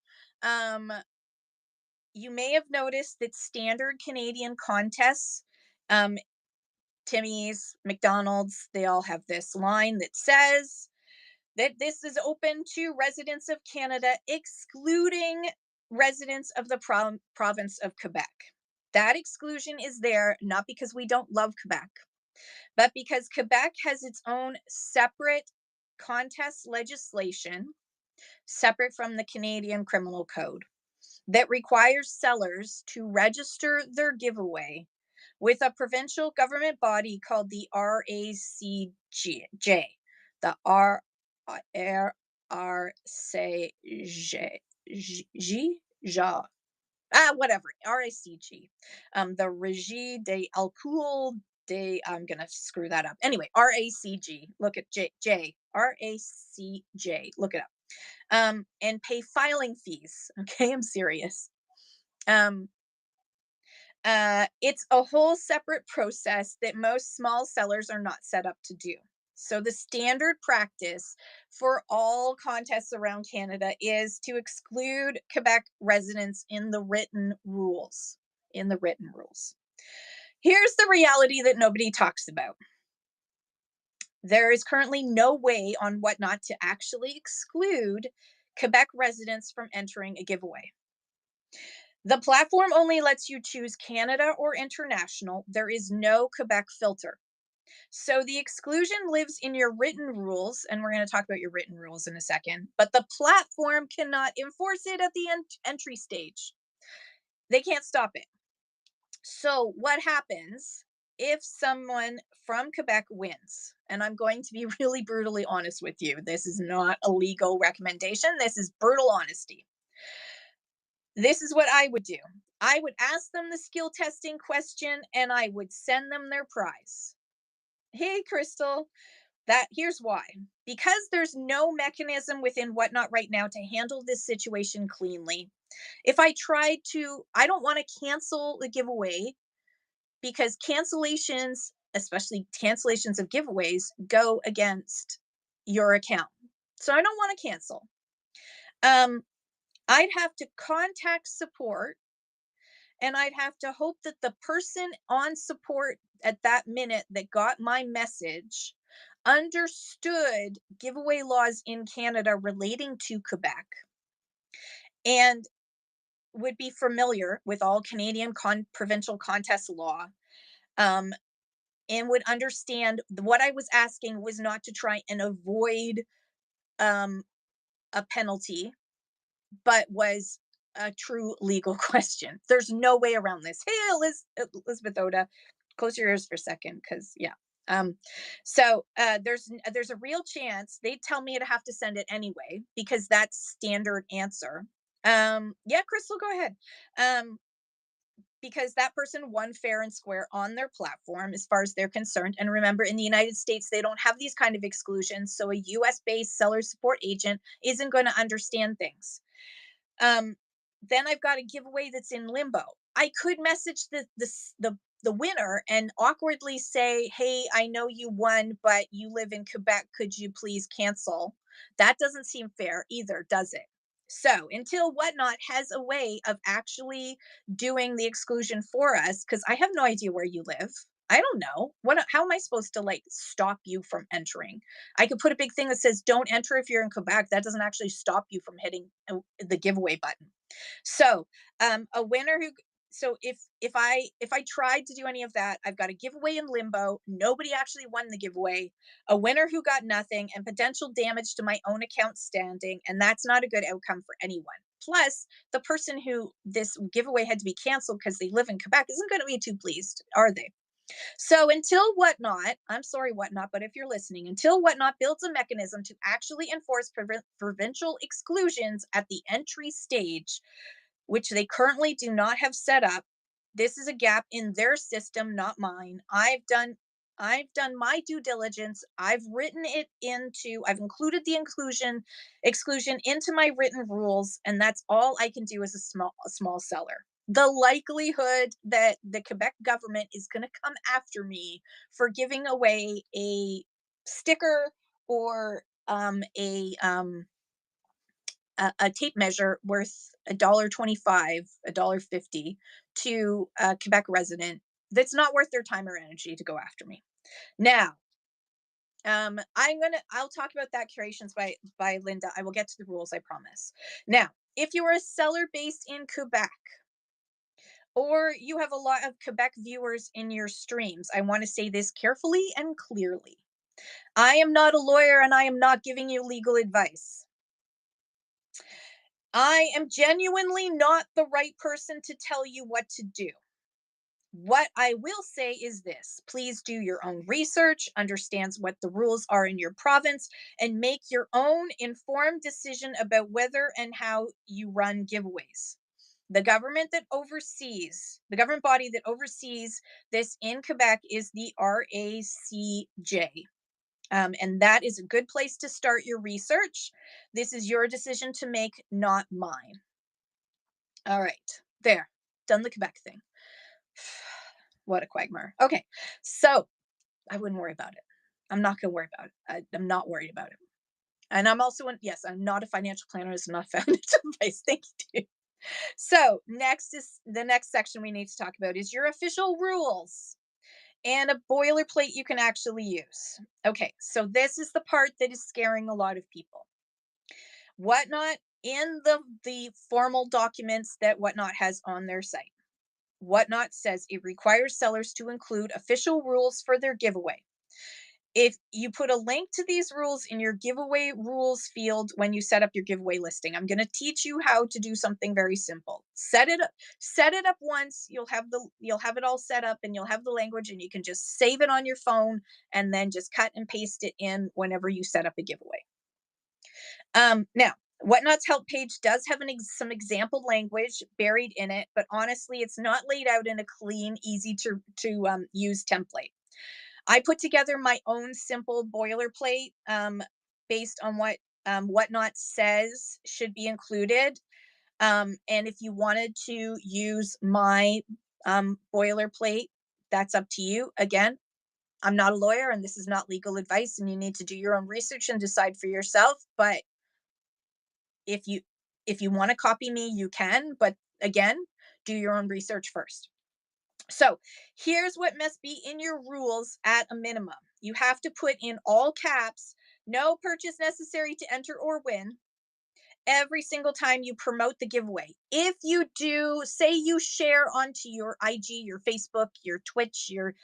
You may have noticed that standard Canadian contests, Timmy's, McDonald's, they all have this line that says that this is open to residents of Canada, excluding residents of the province of Quebec. That exclusion is there not because we don't love Quebec, but because Quebec has its own separate contest legislation, separate from the Canadian Criminal Code, that requires sellers to register their giveaway with a provincial government body called the RACJ, the whatever, RACG, the Régie des Alcools I'm gonna screw that up. Anyway, RACG. Look at RACJ. Look it up. And pay filing fees. Okay, I'm serious. It's a whole separate process that most small sellers are not set up to do. So the standard practice for all contests around Canada is to exclude Quebec residents in the written rules. Here's the reality that nobody talks about. There is currently no way on Whatnot to actually exclude Quebec residents from entering a giveaway. The platform only lets you choose Canada or international. There is no Quebec filter. So the exclusion lives in your written rules, and we're going to talk about your written rules in a second, but the platform cannot enforce it at the entry stage. They can't stop it. So what happens if someone from Quebec wins? And I'm going to be really brutally honest with you. This is not a legal recommendation. This is brutal honesty. This is what I would do. I would ask them the skill testing question and I would send them their prize. Hey, Crystal, that here's why. Because there's no mechanism within Whatnot right now to handle this situation cleanly. If I tried to, I don't want to cancel the giveaway because cancellations, especially cancellations of giveaways, go against your account. So I don't want to cancel. I'd have to contact support and I'd have to hope that the person on support at that minute that got my message understood giveaway laws in Canada relating to Quebec and would be familiar with all Canadian provincial contest law, um, and would understand what I was asking was not to try and avoid um, a penalty, but was a true legal question. There's no way around this. Hey, Elizabeth Oda, close your ears for a second, because yeah. Um, there's a real chance they tell me to have to send it anyway because that's standard answer. Yeah, Crystal, go ahead. Because that person won fair and square on their platform as far as they're concerned. And remember, in the United States, they don't have these kind of exclusions. So a US based seller support agent isn't going to understand things. Then I've got a giveaway that's in limbo. I could message the winner and awkwardly say, "Hey, I know you won, but you live in Quebec. Could you please cancel?" That doesn't seem fair either, does it? So until Whatnot has a way of actually doing the exclusion for us, because I have no idea where you live. I don't know. How am I supposed to like stop you from entering? I could put a big thing that says don't enter if you're in Quebec. That doesn't actually stop you from hitting the giveaway button. So a winner who so if I tried to do any of that, I've got a giveaway in limbo. Nobody actually won the giveaway, a winner who got nothing, and potential damage to my own account standing, and that's not a good outcome for anyone. Plus, the person who this giveaway had to be canceled because they live in Quebec isn't going to be too pleased, are they? So until Whatnot, I'm sorry, Whatnot, but if you're listening, until Whatnot builds a mechanism to actually enforce provincial exclusions at the entry stage, which they currently do not have set up, this is a gap in their system, not mine. I've done my due diligence. I've written it into, I've included the exclusion into my written rules, and that's all I can do as a small seller. The likelihood that the Quebec government is going to come after me for giving away a sticker or a tape measure worth $1.25, $1.50 to a Quebec resident that's not worth their time or energy to go after me. Now, I'll talk about that creations by Linda. I will get to the rules, I promise. Now, if you are a seller based in Quebec, or you have a lot of Quebec viewers in your streams, I want to say this carefully and clearly. I am not a lawyer and I am not giving you legal advice. I am genuinely not the right person to tell you what to do. What I will say is this: please do your own research, understand what the rules are in your province, and make your own informed decision about whether and how you run giveaways. The government body that oversees this in Quebec is the RACJ. And that is a good place to start your research. This is your decision to make, not mine. All right, there, done the Quebec thing. What a quagmire. Okay, so I wouldn't worry about it. I'm not going to worry about it. I'm not worried about it. And I'm also, yes, I'm not a financial planner. It's not financial advice. Thank you. So the next section we need to talk about is your official rules and a boilerplate you can actually use. Okay, so this is the part that is scaring a lot of people. Whatnot, in the formal documents that Whatnot has on their site, Whatnot says it requires sellers to include official rules for their giveaway. If you put a link to these rules in your giveaway rules field when you set up your giveaway listing, I'm going to teach you how to do something very simple. Set it up once, you'll have it all set up and you'll have the language and you can just save it on your phone and then just cut and paste it in whenever you set up a giveaway. Now, Whatnot's help page does have some example language buried in it, but honestly, it's not laid out in a clean, easy to use template. I put together my own simple boilerplate based on what Whatnot says should be included. And if you wanted to use my boilerplate, that's up to you. Again, I'm not a lawyer and this is not legal advice, and you need to do your own research and decide for yourself. But if you want to copy me, you can. But again, do your own research first. So here's what must be in your rules at a minimum. You have to put in all caps, no purchase necessary to enter or win, every single time you promote the giveaway. If you do, say you share onto your IG, your Facebook, your Twitch, your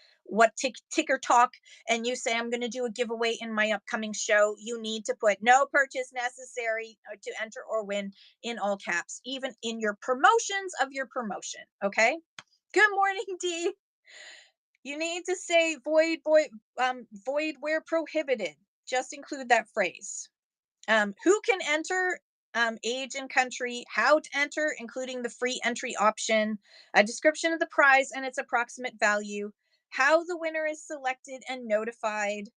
ticker talk, and you say, I'm going to do a giveaway in my upcoming show, you need to put no purchase necessary to enter or win in all caps, even in your promotions of your promotion. Okay. Good morning, Dee. You need to say void where prohibited. Just include that phrase. Who can enter, age and country, how to enter, including the free entry option, a description of the prize and its approximate value, how the winner is selected and notified.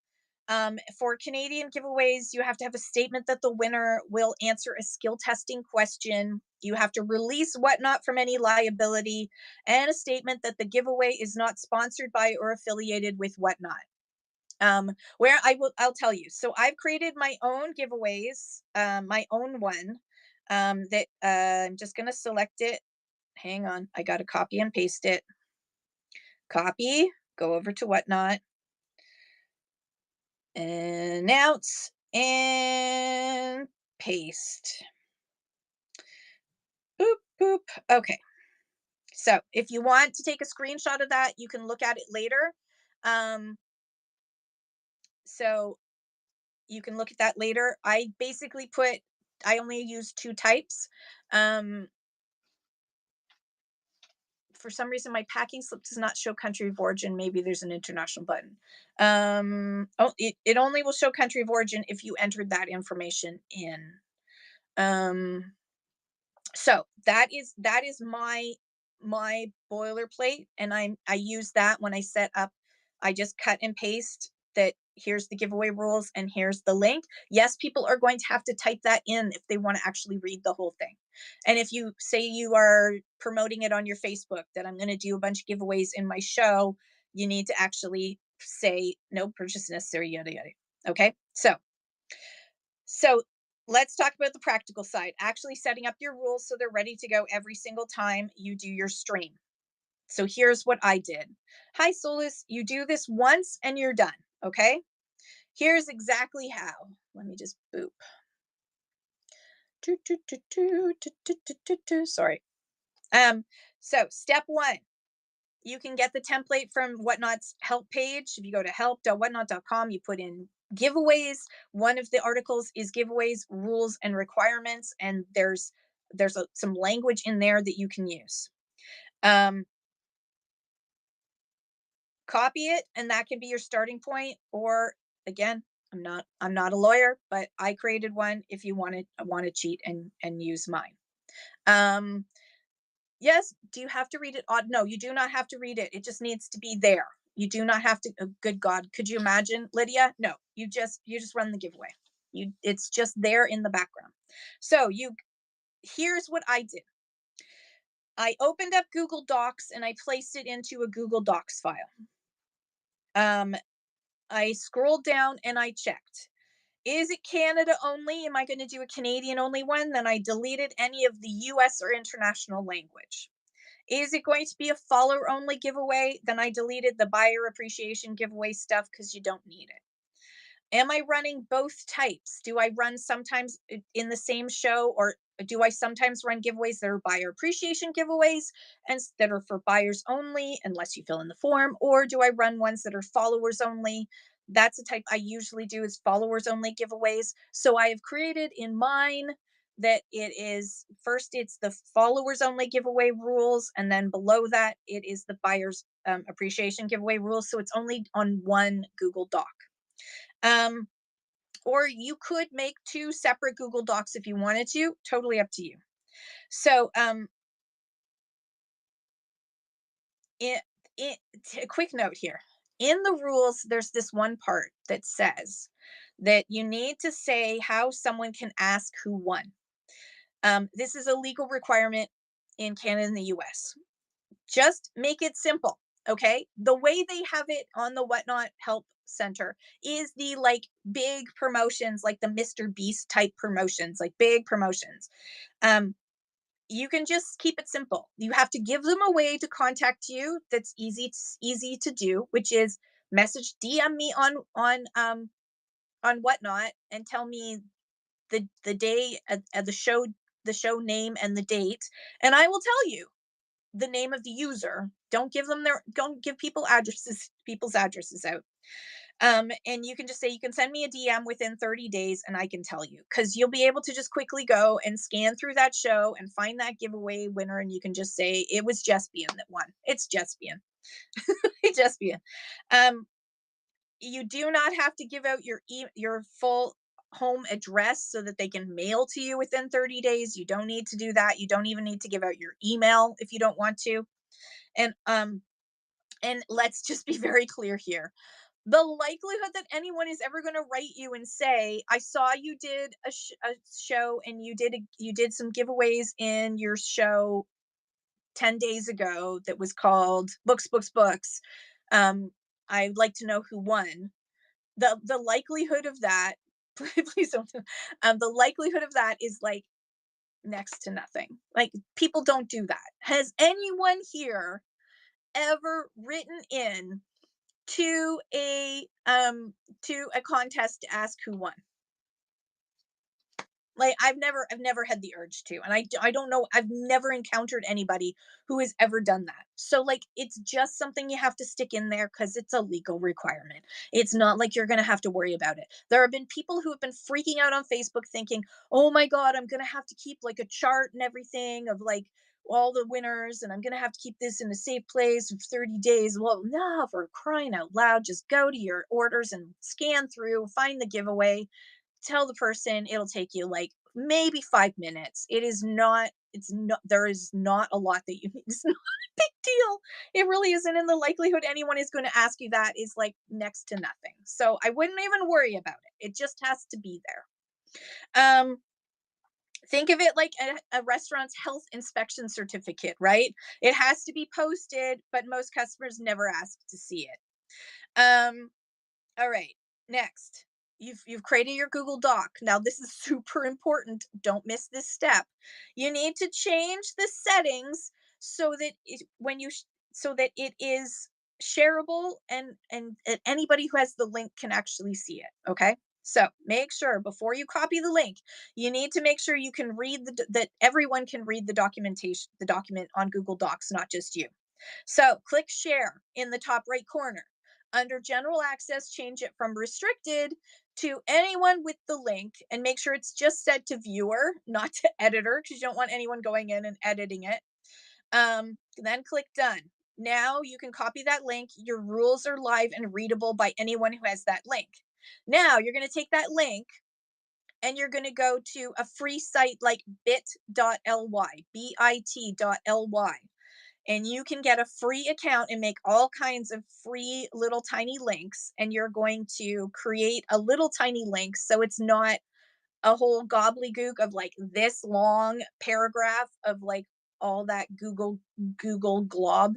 For Canadian giveaways, you have to have a statement that the winner will answer a skill testing question. You have to release Whatnot from any liability, and a statement that the giveaway is not sponsored by or affiliated with Whatnot. I'll tell you. So I've created my own giveaways, my own one. That I'm just gonna select it. Hang on, I got to copy and paste it. Copy, go over to Whatnot, announce, and paste. Boop, boop. Okay. So if you want to take a screenshot of that, you can look at it later. So you can look at that later. I only use 2 types. For some reason, my packing slip does not show country of origin. Maybe there's an international button. It only will show country of origin if you entered that information in. So that is my boilerplate, and I use that when I set up. I just cut and paste that. Here's the giveaway rules and here's the link. Yes, people are going to have to type that in if they want to actually read the whole thing. And if you say you are promoting it on your Facebook that I'm going to do a bunch of giveaways in my show, you need to actually say no purchase necessary, yada yada. Okay, so let's talk about the practical side, actually setting up your rules so they're ready to go every single time you do your stream. So here's what I did. Hi, Solus. You do this once and you're done. Okay. Here's exactly how. Let me just boop. Sorry. So step 1, you can get the template from Whatnot's help page. If you go to help.whatnot.com, you put in giveaways. One of the articles is giveaways, rules, and requirements, and there's some language in there that you can use. Copy it, and that can be your starting point. Or again, I'm not a lawyer, but I created one. If you want to cheat and use mine. Yes, do you have to read it? No, you do not have to read it. It just needs to be there. You do not have to. Oh, good God, could you imagine, Lydia? No, you just run the giveaway. It's just there in the background. So here's what I did. I opened up Google Docs and I placed it into a Google Docs file. I scrolled down and I checked. Is it Canada only? Am I going to do a Canadian only one? Then I deleted any of the US or international language. Is it going to be a follower only giveaway? Then I deleted the buyer appreciation giveaway stuff because you don't need it. Am I running both types? Do I run sometimes in the same show, or do I sometimes run giveaways that are buyer appreciation giveaways and that are for buyers only unless you fill in the form? Or do I run ones that are followers only That's a type I usually do, is followers only giveaways. So I have created in mine that it is first, it's the followers only giveaway rules, and then below that it is the buyers appreciation giveaway rules. So it's only on one Google Doc. Um, or you could make two separate Google Docs if you wanted to, totally up to you. So it, it a quick note here. In the rules, there's this one part that says that you need to say how someone can ask who won. This is a legal requirement in Canada and the US. Just make it simple, okay? The way they have it on the Whatnot Help Center is the like big promotions, like the Mr. Beast type promotions, like big promotions. Um, you can just keep it simple. You have to give them a way to contact you that's easy to do, which is message DM me on Whatnot and tell me the day of the show name and the date, and I will tell you the name of the user. Don't give people's addresses out. And you can just say you can send me a DM within 30 days and I can tell you, because you'll be able to just quickly go and scan through that show and find that giveaway winner, and you can just say it was Jespian that won. It's Jespian. Jespian. Um, you do not have to give out your full home address so that they can mail to you within 30 days. You don't need to do that. You don't even need to give out your email if you don't want to. And let's just be very clear here. The likelihood that anyone is ever going to write you and say, I saw you did a show and you did some giveaways in your show 10 days ago that was called books. um I'd like to know who won. The likelihood of that, please don't, the likelihood of that is like next to nothing. Like, people don't do that. Has anyone here ever written in to a contest to ask who won? Like, I've never had the urge to, and I don't know, I've never encountered anybody who has ever done that. So like, it's just something you have to stick in there because it's a legal requirement. It's not like you're going to have to worry about it. There have been people who have been freaking out on Facebook thinking, oh my god, I'm going to have to keep like a chart and everything of like all the winners, and I'm going to have to keep this in a safe place for 30 days. Well, no, for crying out loud, just go to your orders and scan through, find the giveaway, tell the person. It'll take you like maybe 5 minutes. It's not, there is not a lot that you need. It's not a big deal. It really isn't. And the likelihood anyone is going to ask you that is like next to nothing. So I wouldn't even worry about it. It just has to be there. Think of it like a restaurant's health inspection certificate, right? It has to be posted, but most customers never ask to see it. All right, next. You've created your Google Doc. Now this is super important. Don't miss this step. You need to change the settings so that so that it is shareable, and anybody who has the link can actually see it, okay? So, make sure before you copy the link, you need to make sure you can read that everyone can read the document on Google Docs, not just you. So click share in the top right corner. Under general access, change it from restricted to anyone with the link, and make sure it's just set to viewer, not to editor, because you don't want anyone going in and editing it. Then click done. Now you can copy that link. Your rules are live and readable by anyone who has that link. Now you're going to take that link and you're going to go to a free site like bit.ly, bit.ly, and you can get a free account and make all kinds of free little tiny links. And you're going to create a little tiny link so it's not a whole gobbledygook of like this long paragraph of like all that Google glob.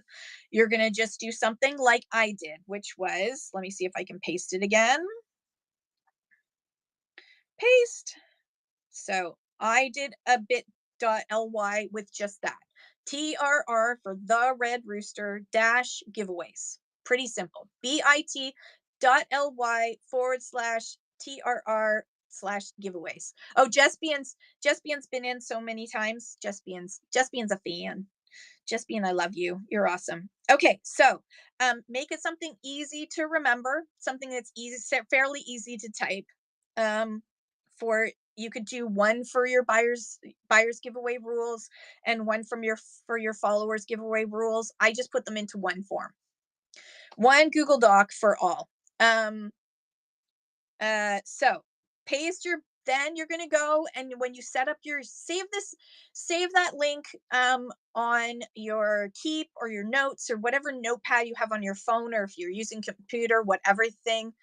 You're going to just do something like I did, which was, let me see if I can paste it again. Paste. So I did a bit.ly with just that. TRR for the Red Rooster dash giveaways. Pretty simple. bit.ly /TRR /giveaways. Oh, Jespian's been in so many times. Jespian's a fan. Just being, I love you. You're awesome. Okay, so make it something easy to remember, something that's easy, fairly easy to type. Um, for you could do one for your buyers giveaway rules and one from your for your followers giveaway rules. I just put them into one form, one Google Doc for all. Um, so paste your then you're going to go, and when you set up your save that link on your keep or your notes or whatever notepad you have on your phone, or if you're using computer, whatever thing.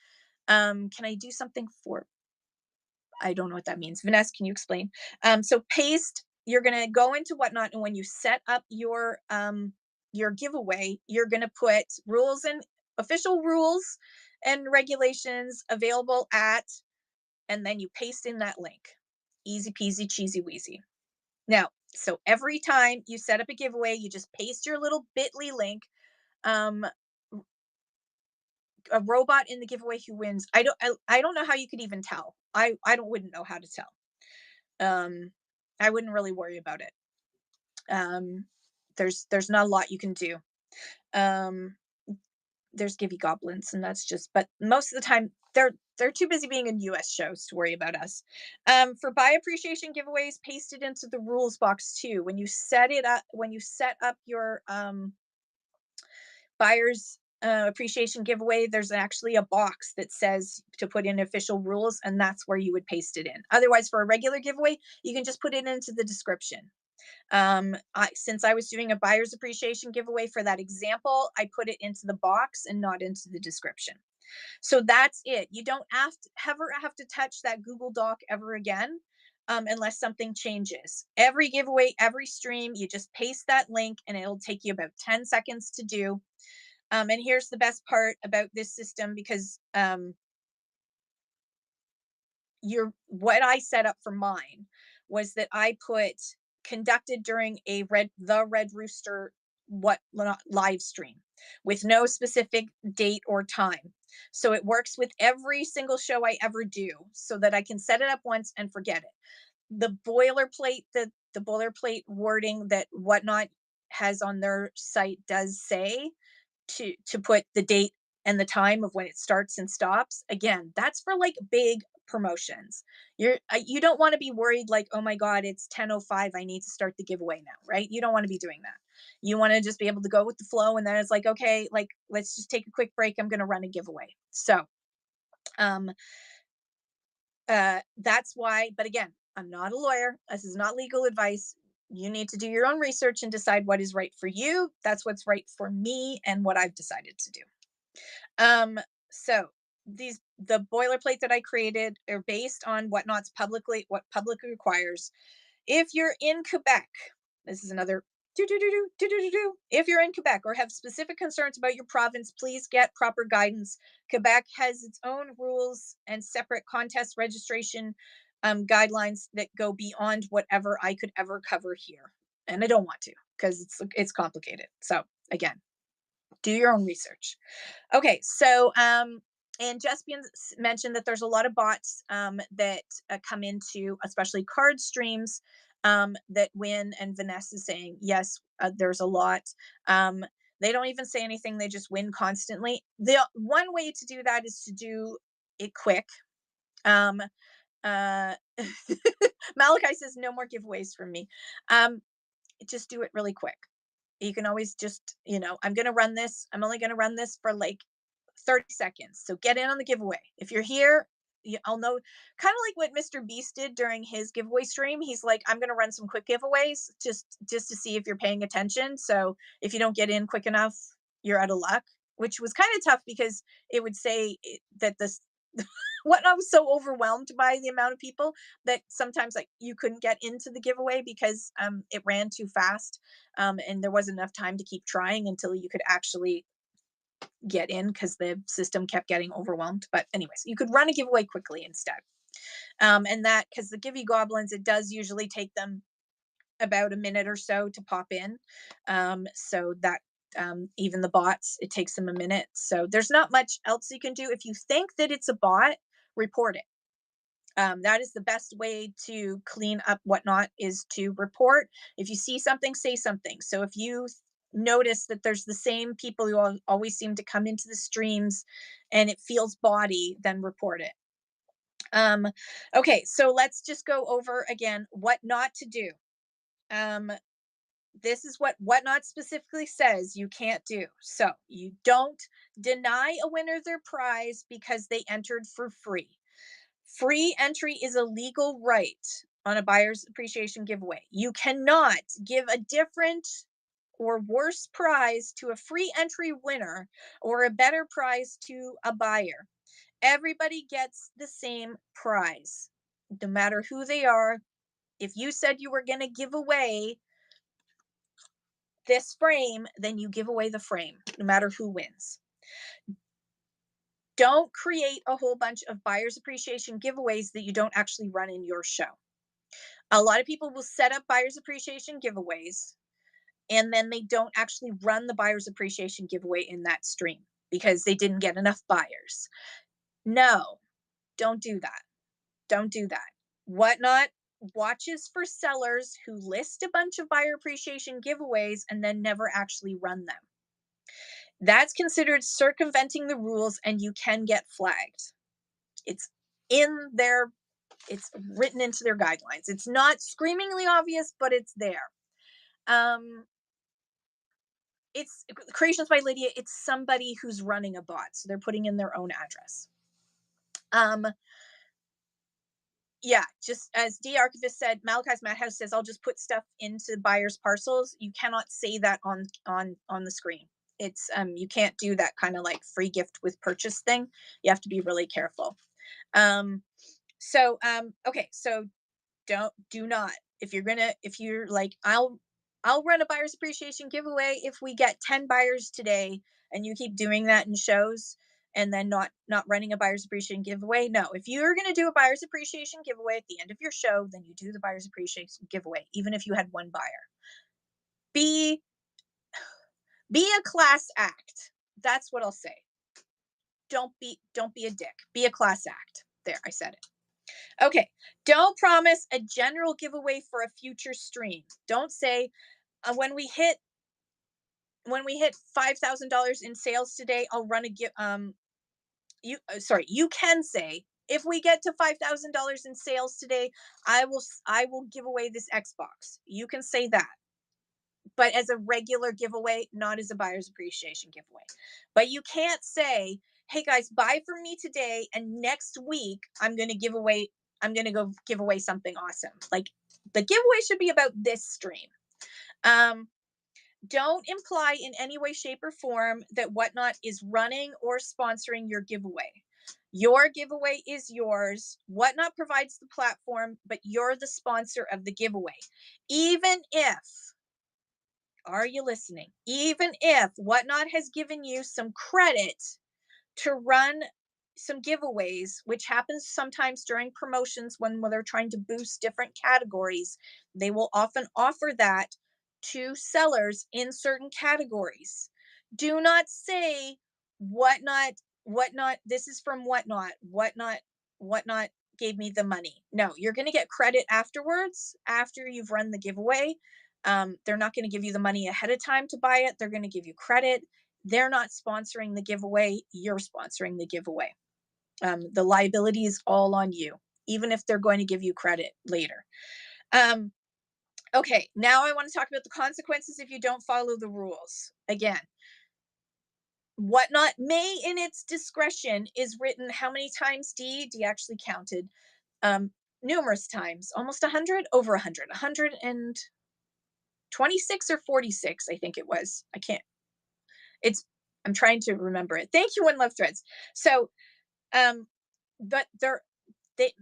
Can I do something for, I don't know what that means. Vanessa, can you explain? So paste, you're going to go into Whatnot, and when you set up your giveaway, you're going to put rules and official rules and regulations available at, and then you paste in that link. Easy peasy, cheesy wheezy. Now, so every time you set up a giveaway, you just paste your little bit.ly link. Um, a robot in the giveaway who wins. I don't know how you could even tell. Wouldn't know how to tell. I wouldn't really worry about it. There's not a lot you can do. There's Givey Goblins, and that's just, but most of the time they're too busy being in US shows to worry about us. For buy appreciation giveaways, paste it into the rules box too. When you set up your buyers appreciation giveaway, there's actually a box that says to put in official rules, and that's where you would paste it in. Otherwise, for a regular giveaway, you can just put it into the description. Since I was doing a buyer's appreciation giveaway for that example, I put it into the box and not into the description. So that's it. You don't ever have to touch that Google Doc ever again, unless something changes. Every giveaway, every stream, you just paste that link, and it'll take you about 10 seconds to do. And here's the best part about this system, because what I set up for mine was that I put conducted during the Red Rooster live stream with no specific date or time. So it works with every single show I ever do, so that I can set it up once and forget it. The boilerplate wording that Whatnot has on their site does say to put the date and the time of when it starts and stops. Again, that's for like big promotions. You don't want to be worried like, oh my god, it's 10:05, I need to start the giveaway now, right? You don't want to be doing that. You want to just be able to go with the flow, and then it's like, okay, like, let's just take a quick break, I'm going to run a giveaway. So that's why, but again, I'm not a lawyer, this is not legal advice. You need to do your own research and decide what is right for you. That's what's right for me and what I've decided to do. So the boilerplate that I created are based on what public requires. If you're in Quebec, this is another if you're in Quebec or have specific concerns about your province, please get proper guidance. Quebec has its own rules and separate contest registration guidelines that go beyond whatever I could ever cover here. And I don't want to, because it's complicated. So again, do your own research. Okay, so and Jespian mentioned that there's a lot of bots that come into, especially card streams, that win. And Vanessa is saying, yes, there's a lot. They don't even say anything, they just win constantly. The one way to do that is to do it quick. Malachi says, no more giveaways from me. Just do it really quick. You can always just, I'm only going to run this for like 30 seconds. So get in on the giveaway. If you're here, I'll know, kind of like what Mr. Beast did during his giveaway stream. He's like, I'm going to run some quick giveaways just to see if you're paying attention. So if you don't get in quick enough, you're out of luck, which was kind of tough, because it would say that this what I was so overwhelmed by the amount of people that sometimes like you couldn't get into the giveaway because it ran too fast, and there wasn't enough time to keep trying until you could actually get in, because the system kept getting overwhelmed. But anyways, you could run a giveaway quickly instead. And that, because the Givey Goblins, it does usually take them about a minute or so to pop in. So that even the bots, it takes them a minute. So there's not much else you can do. If you think that it's a bot, report it. That is the best way to clean up Whatnot, is to report. If you see something, say something. So if you notice that there's the same people who always seem to come into the streams and it feels bawdy, then report it. Okay, so let's just go over again what not to do. Um, this is what Whatnot specifically says you can't do. So you don't deny a winner their prize because they entered for free. Free entry is a legal right on a buyer's appreciation giveaway. You cannot give a different or worse prize to a free entry winner or a better prize to a buyer. Everybody gets the same prize, no matter who they are. If you said you were going to give away this frame, then you give away the frame, no matter who wins. Don't create a whole bunch of buyer's appreciation giveaways that you don't actually run in your show. A lot of people will set up buyer's appreciation giveaways and then they don't actually run the buyer's appreciation giveaway in that stream because they didn't get enough buyers. No, don't do that. Don't do that. Whatnot watches for sellers who list a bunch of buyer appreciation giveaways and then never actually run them. That's considered circumventing the rules and you can get flagged. It's in their, it's written into their guidelines. It's not screamingly obvious, but it's there. It's Creations by Lydia. It's somebody who's running a bot, so they're putting in their own address. Yeah, just as D Archivist said, Malachi's Madhouse says, I'll just put stuff into buyers' parcels. You cannot say that on the screen. It's you can't do that kind of like free gift with purchase thing. You have to be really careful. Okay, so do not, if you're like, I'll run a buyer's appreciation giveaway if we get 10 buyers today, and you keep doing that in shows and then not running a buyer's appreciation giveaway. No, if you're going to do a buyer's appreciation giveaway at the end of your show, then you do the buyer's appreciation giveaway, even if you had one buyer. Be a class act. That's what I'll say. Don't be a dick. Be a class act. There, I said it. Okay, don't promise a general giveaway for a future stream. Don't say, when we hit $5,000 in sales today, I'll run a you can say, if we get to $5,000 in sales today, I will give away this Xbox. You can say that, but as a regular giveaway, not as a buyer's appreciation giveaway. But you can't say, hey guys, buy from me today, and next week I'm going to go give away something awesome. Like, the giveaway should be about this stream. Don't imply in any way, shape, or form that Whatnot is running or sponsoring your giveaway. Your giveaway is yours. Whatnot provides the platform, but you're the sponsor of the giveaway. Even if, are you listening? Even if Whatnot has given you some credit to run some giveaways, which happens sometimes during promotions when they're trying to boost different categories, they will often offer that to sellers in certain categories. Do not say Whatnot, this is from Whatnot, Whatnot gave me the money. No, you're going to get credit afterwards, after you've run the giveaway. They're not going to give you the money ahead of time to buy it. They're going to give you credit. They're not sponsoring the giveaway. You're sponsoring the giveaway. The liability is all on you, even if they're going to give you credit later. Okay, now I want to talk about the consequences if you don't follow the rules. Again, Whatnot may, in its discretion, is written how many times, D? D actually counted. Numerous times, almost 100, over 100, 126 or 46, I think it was. I'm trying to remember it. Thank you, One Love Threads. So, but they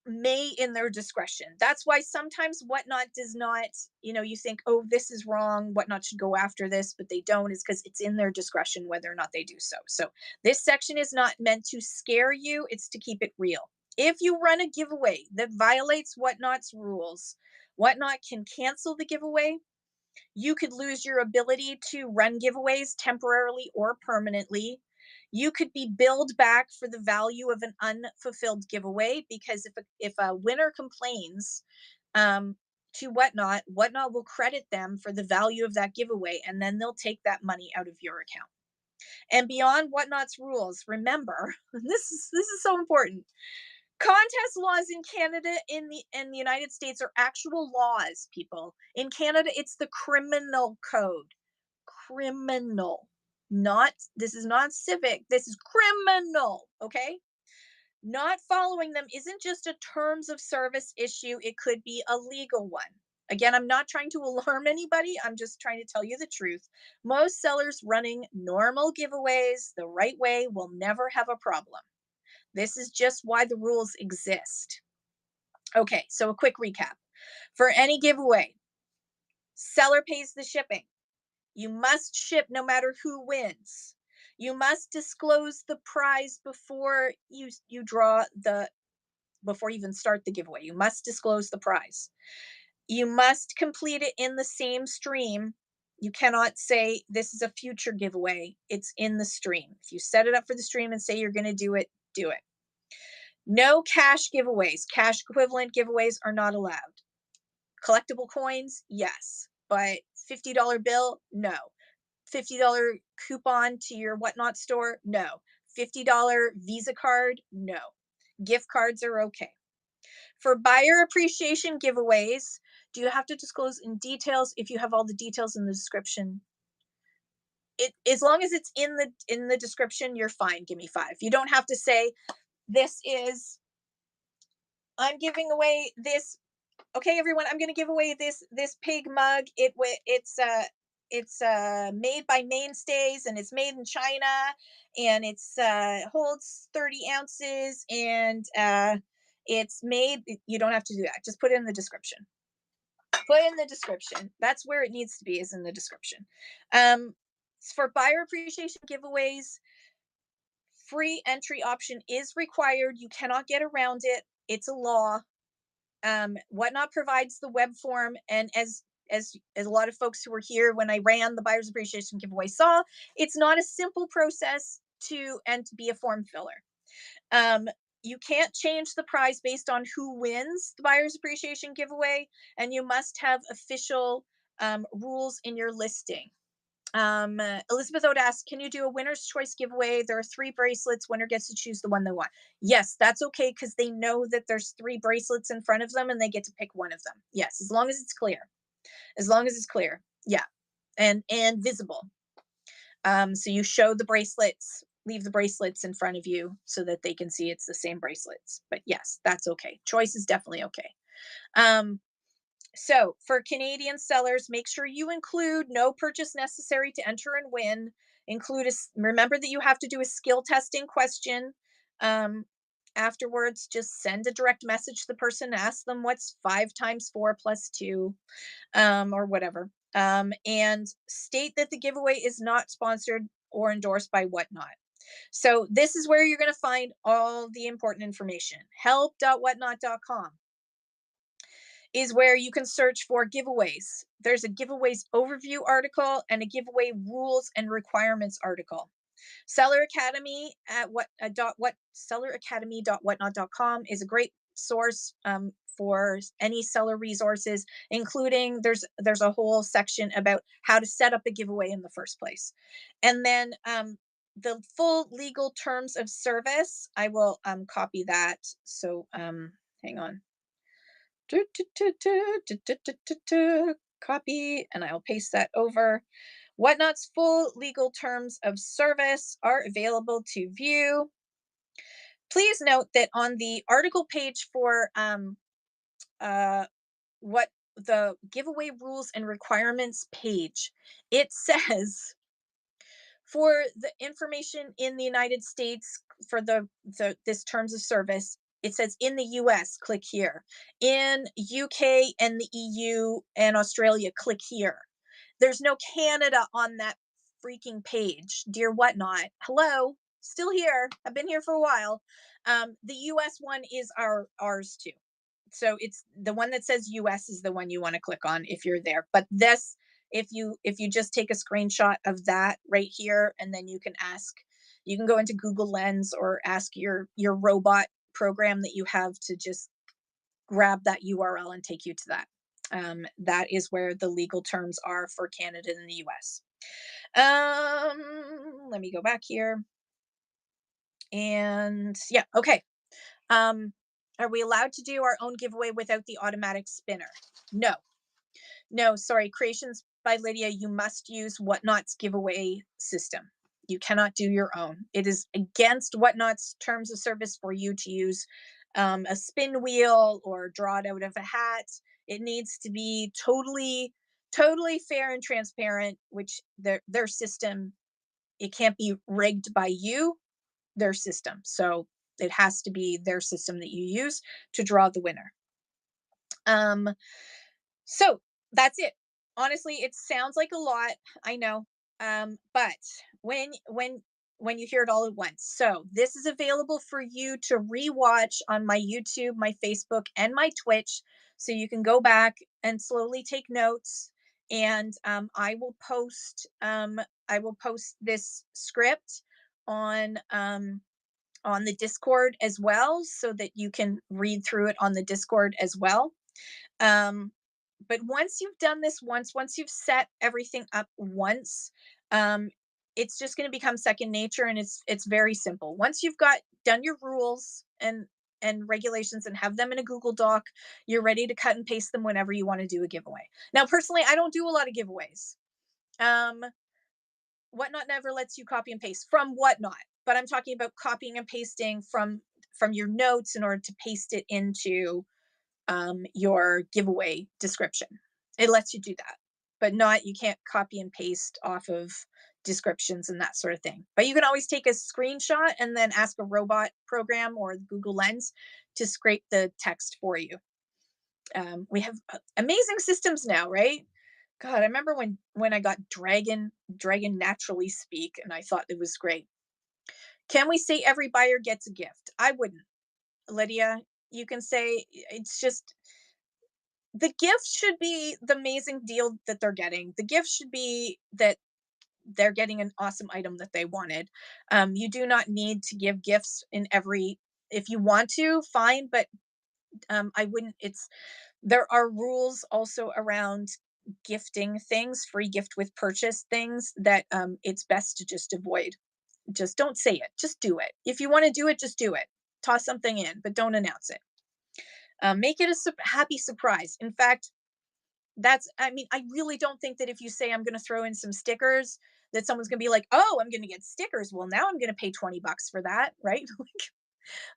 may, in their discretion. That's why sometimes Whatnot does not, you think, oh, this is wrong, Whatnot should go after this, but they don't, is because it's in their discretion whether or not they do so. So this section is not meant to scare you, it's to keep it real. If you run a giveaway that violates Whatnot's rules, Whatnot can cancel the giveaway. You could lose your ability to run giveaways temporarily or permanently. You could be billed back for the value of an unfulfilled giveaway, because if a winner complains um, to Whatnot, Whatnot will credit them for the value of that giveaway, and then they'll take that money out of your account. And beyond Whatnot's rules, remember, this is so important. Contest laws in Canada, in the United States, are actual laws, people. In Canada, it's the criminal code. Criminal. Not, this is not civic. This is criminal, okay? Not following them isn't just a terms of service issue, it could be a legal one. Again, I'm not trying to alarm anybody, I'm just trying to tell you the truth. Most sellers running normal giveaways the right way will never have a problem. This is just why the rules exist. Okay, so a quick recap. For any giveaway, seller pays the shipping. You must ship no matter who wins. You must disclose the prize before you draw the before you even start the giveaway. You must disclose the prize. You must complete it in the same stream. You cannot say this is a future giveaway. It's in the stream. If you set it up for the stream and say you're going to do it, do it. No cash giveaways. Cash equivalent giveaways are not allowed. Collectible coins, yes, but $50 bill, no. $50 coupon to your Whatnot store, no. $50 Visa card, no. Gift cards are okay. For buyer appreciation giveaways, do you have to disclose in details? If you have all the details in the description, as long as it's in the description, you're fine. Give me 5. You don't have to say I'm giving away this. Okay, everyone, I'm going to give away this pig mug. It's made by Mainstays, and it's made in China, and it's holds 30 ounces, and it's made. You don't have to do that. Just put it in the description. Put in the description. That's where it needs to be, is in the description. For buyer appreciation giveaways, free entry option is required. You cannot get around it. It's a law. Whatnot provides the web form, and as a lot of folks who were here when I ran the buyer's appreciation giveaway saw, it's not a simple process to be a form filler. You can't change the prize based on who wins the buyer's appreciation giveaway, and you must have official rules in your listing. Elizabeth Ode asks, can you do a winner's choice giveaway? There are 3 bracelets. Winner gets to choose the one they want. Yes, that's okay, because they know that there's 3 bracelets in front of them and they get to pick one of them. Yes, as long as it's clear. As long as it's clear. Yeah. And visible. So you show the bracelets, leave the bracelets in front of you so that they can see it's the same bracelets. But yes, that's okay. Choice is definitely okay. So for Canadian sellers, make sure you include no purchase necessary to enter and win. Remember that you have to do a skill testing question. Afterwards, just send a direct message to the person, ask them what's 5 times 4 plus 2, or whatever. And state that the giveaway is not sponsored or endorsed by Whatnot. So this is where you're going to find all the important information. help.whatnot.com is where you can search for giveaways. There's a giveaways overview article and a giveaway rules and requirements article. Seller Academy at selleracademy.whatnot.com is a great source for any seller resources, including there's a whole section about how to set up a giveaway in the first place. And then the full legal terms of service, I will copy that. So hang on. Copy, and I'll paste that over. Whatnot's full legal terms of service are available to view. Please note that on the article page for what the giveaway rules and requirements page, it says for the information in the United States for this terms of service, it says in the US, click here. In UK and the EU and Australia, click here. There's no Canada on that freaking page. Dear Whatnot, hello, still here. I've been here for a while. The US one is ours too. So it's the one that says US is the one you want to click on if you're there. But this, if you just take a screenshot of that right here, and then you can ask You can go into Google Lens or ask your robot program that you have to just grab that URL and take you to that. That is where the legal terms are for Canada and the US. Let me go back here. And yeah, okay. Are we allowed to do our own giveaway without the automatic spinner? No. No, sorry. Creations by Lydia, you must use Whatnot's giveaway system. You cannot do your own. It is against Whatnot's terms of service for you to use a spin wheel or draw it out of a hat. It needs to be totally, totally fair and transparent, which their system, it can't be rigged by you, their system. So it has to be their system that you use to draw the winner. So that's it. Honestly, it sounds like a lot, I know. But when you hear it all at once. So this is available for you to rewatch on my YouTube, my Facebook, and my Twitch. So you can go back and slowly take notes. And I will post this script on the Discord as well, so that you can read through it on the Discord as well. But once you've done this once you've set everything up once, it's just going to become second nature, and it's very simple. Once you've done your rules and regulations and have them in a Google Doc, you're ready to cut and paste them whenever you want to do a giveaway. Now, personally, I don't do a lot of giveaways. Whatnot never lets you copy and paste from Whatnot, but I'm talking about copying and pasting from your notes in order to paste it into your giveaway description. It lets you do that, but you can't copy and paste off of descriptions and that sort of thing. But you can always take a screenshot and then ask a robot program or Google Lens to scrape the text for you. We have amazing systems now, right? God, I remember when I got Dragon Naturally Speak, and I thought it was great. Can we say every buyer gets a gift? I wouldn't, Lydia. You can say it's just, the gift should be the amazing deal that they're getting. The gift should be that they're getting an awesome item that they wanted. You do not need to give gifts in every, if you want to, fine, but I wouldn't. There are rules also around gifting things, free gift with purchase things, that it's best to just avoid. Just don't say it. Just do it. If you want to do it, just do it. Toss something in, but don't announce it. Make it a happy surprise. In fact, I really don't think that if you say I'm going to throw in some stickers, that someone's going to be like, oh, I'm going to get stickers. Well, now I'm going to pay $20 for that, right?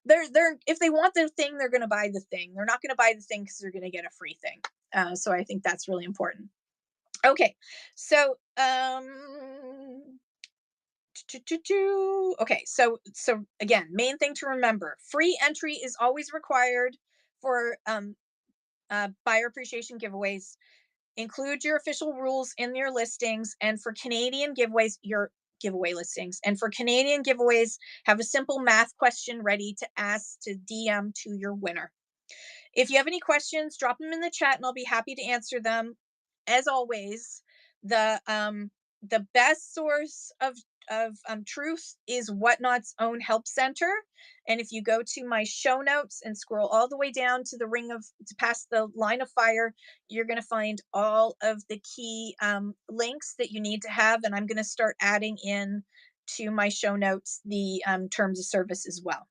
they're if they want the thing, they're going to buy the thing. They're not going to buy the thing because they're going to get a free thing. So I think that's really important. Okay, so okay, so again, main thing to remember: free entry is always required for buyer appreciation giveaways. Include your official rules in your listings, and for Canadian giveaways, your giveaway listings. And for Canadian giveaways, have a simple math question ready to ask to DM to your winner. If you have any questions, drop them in the chat and I'll be happy to answer them. As always, the best source of truth is Whatnot's own help center. And if you go to my show notes and scroll all the way down to past the line of fire, you're going to find all of the key links that you need to have. And I'm going to start adding in to my show notes the terms of service as well.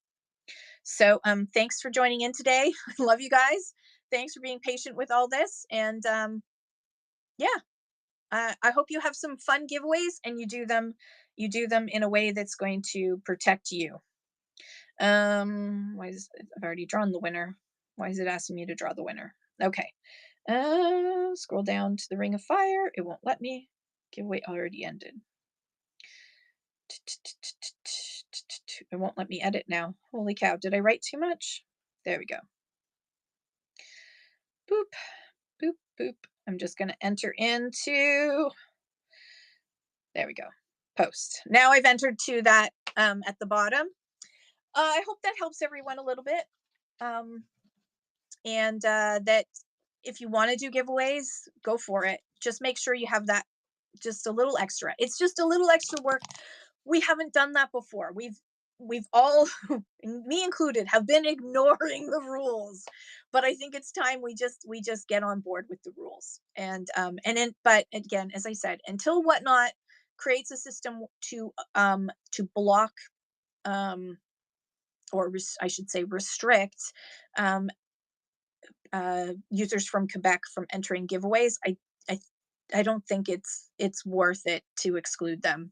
So thanks for joining in today. I love you guys. Thanks for being patient with all this. And yeah, I hope you have some fun giveaways and you do them in a way that's going to protect you. I've already drawn the winner. Why is it asking me to draw the winner? Okay. Scroll down to the ring of fire. It won't let me. Giveaway already ended. It won't let me edit now. Holy cow. Did I write too much? There we go. Boop, boop, boop. I'm just going to enter into, there we go, post. Now I've entered to that at the bottom. I hope that helps everyone a little bit. And that if you want to do giveaways, go for it. Just make sure you have that just a little extra. It's just a little extra work we haven't done that before. We've all, me included, have been ignoring the rules. But I think it's time we just get on board with the rules. But again, as I said, until Whatnot creates a system to block, um I should say restrict, um users from Quebec from entering giveaways, I I don't think it's worth it to exclude them.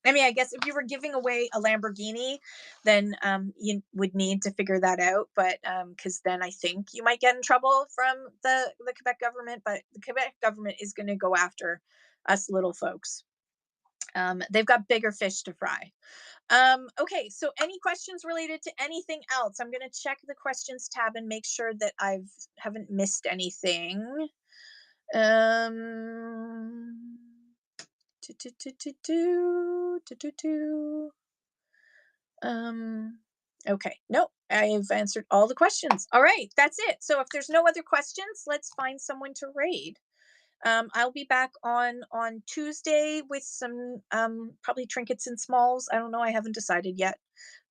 I mean, I guess if you were giving away a Lamborghini, then you would need to figure that out. But because then I think you might get in trouble from the Quebec government. But the Quebec government is going to go after us little folks. They've got bigger fish to fry. Okay, so any questions related to anything else? I'm going to check the questions tab and make sure that haven't missed anything. Um, do, do, do, do, do, do, do, do. Okay, no, I've answered all the questions. All right, that's it. So if there's no other questions, let's find someone to raid. I'll be back on Tuesday with some probably trinkets and smalls. I don't know. I haven't decided yet.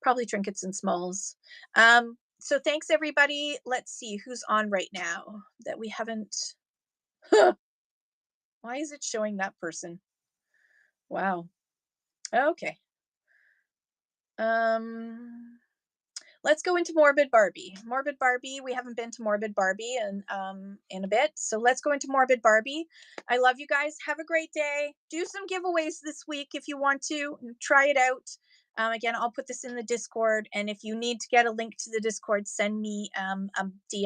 Probably trinkets and smalls. So thanks everybody. Let's see who's on right now that we haven't. Why is it showing that person? Wow. Okay. Um, let's go into Morbid Barbie. Morbid Barbie. We haven't been to Morbid Barbie in a bit, so let's go into Morbid Barbie. I love you guys. Have a great day. Do some giveaways this week if you want to. Try it out. Again, I'll put this in the Discord, and if you need to get a link to the Discord, send me a DM.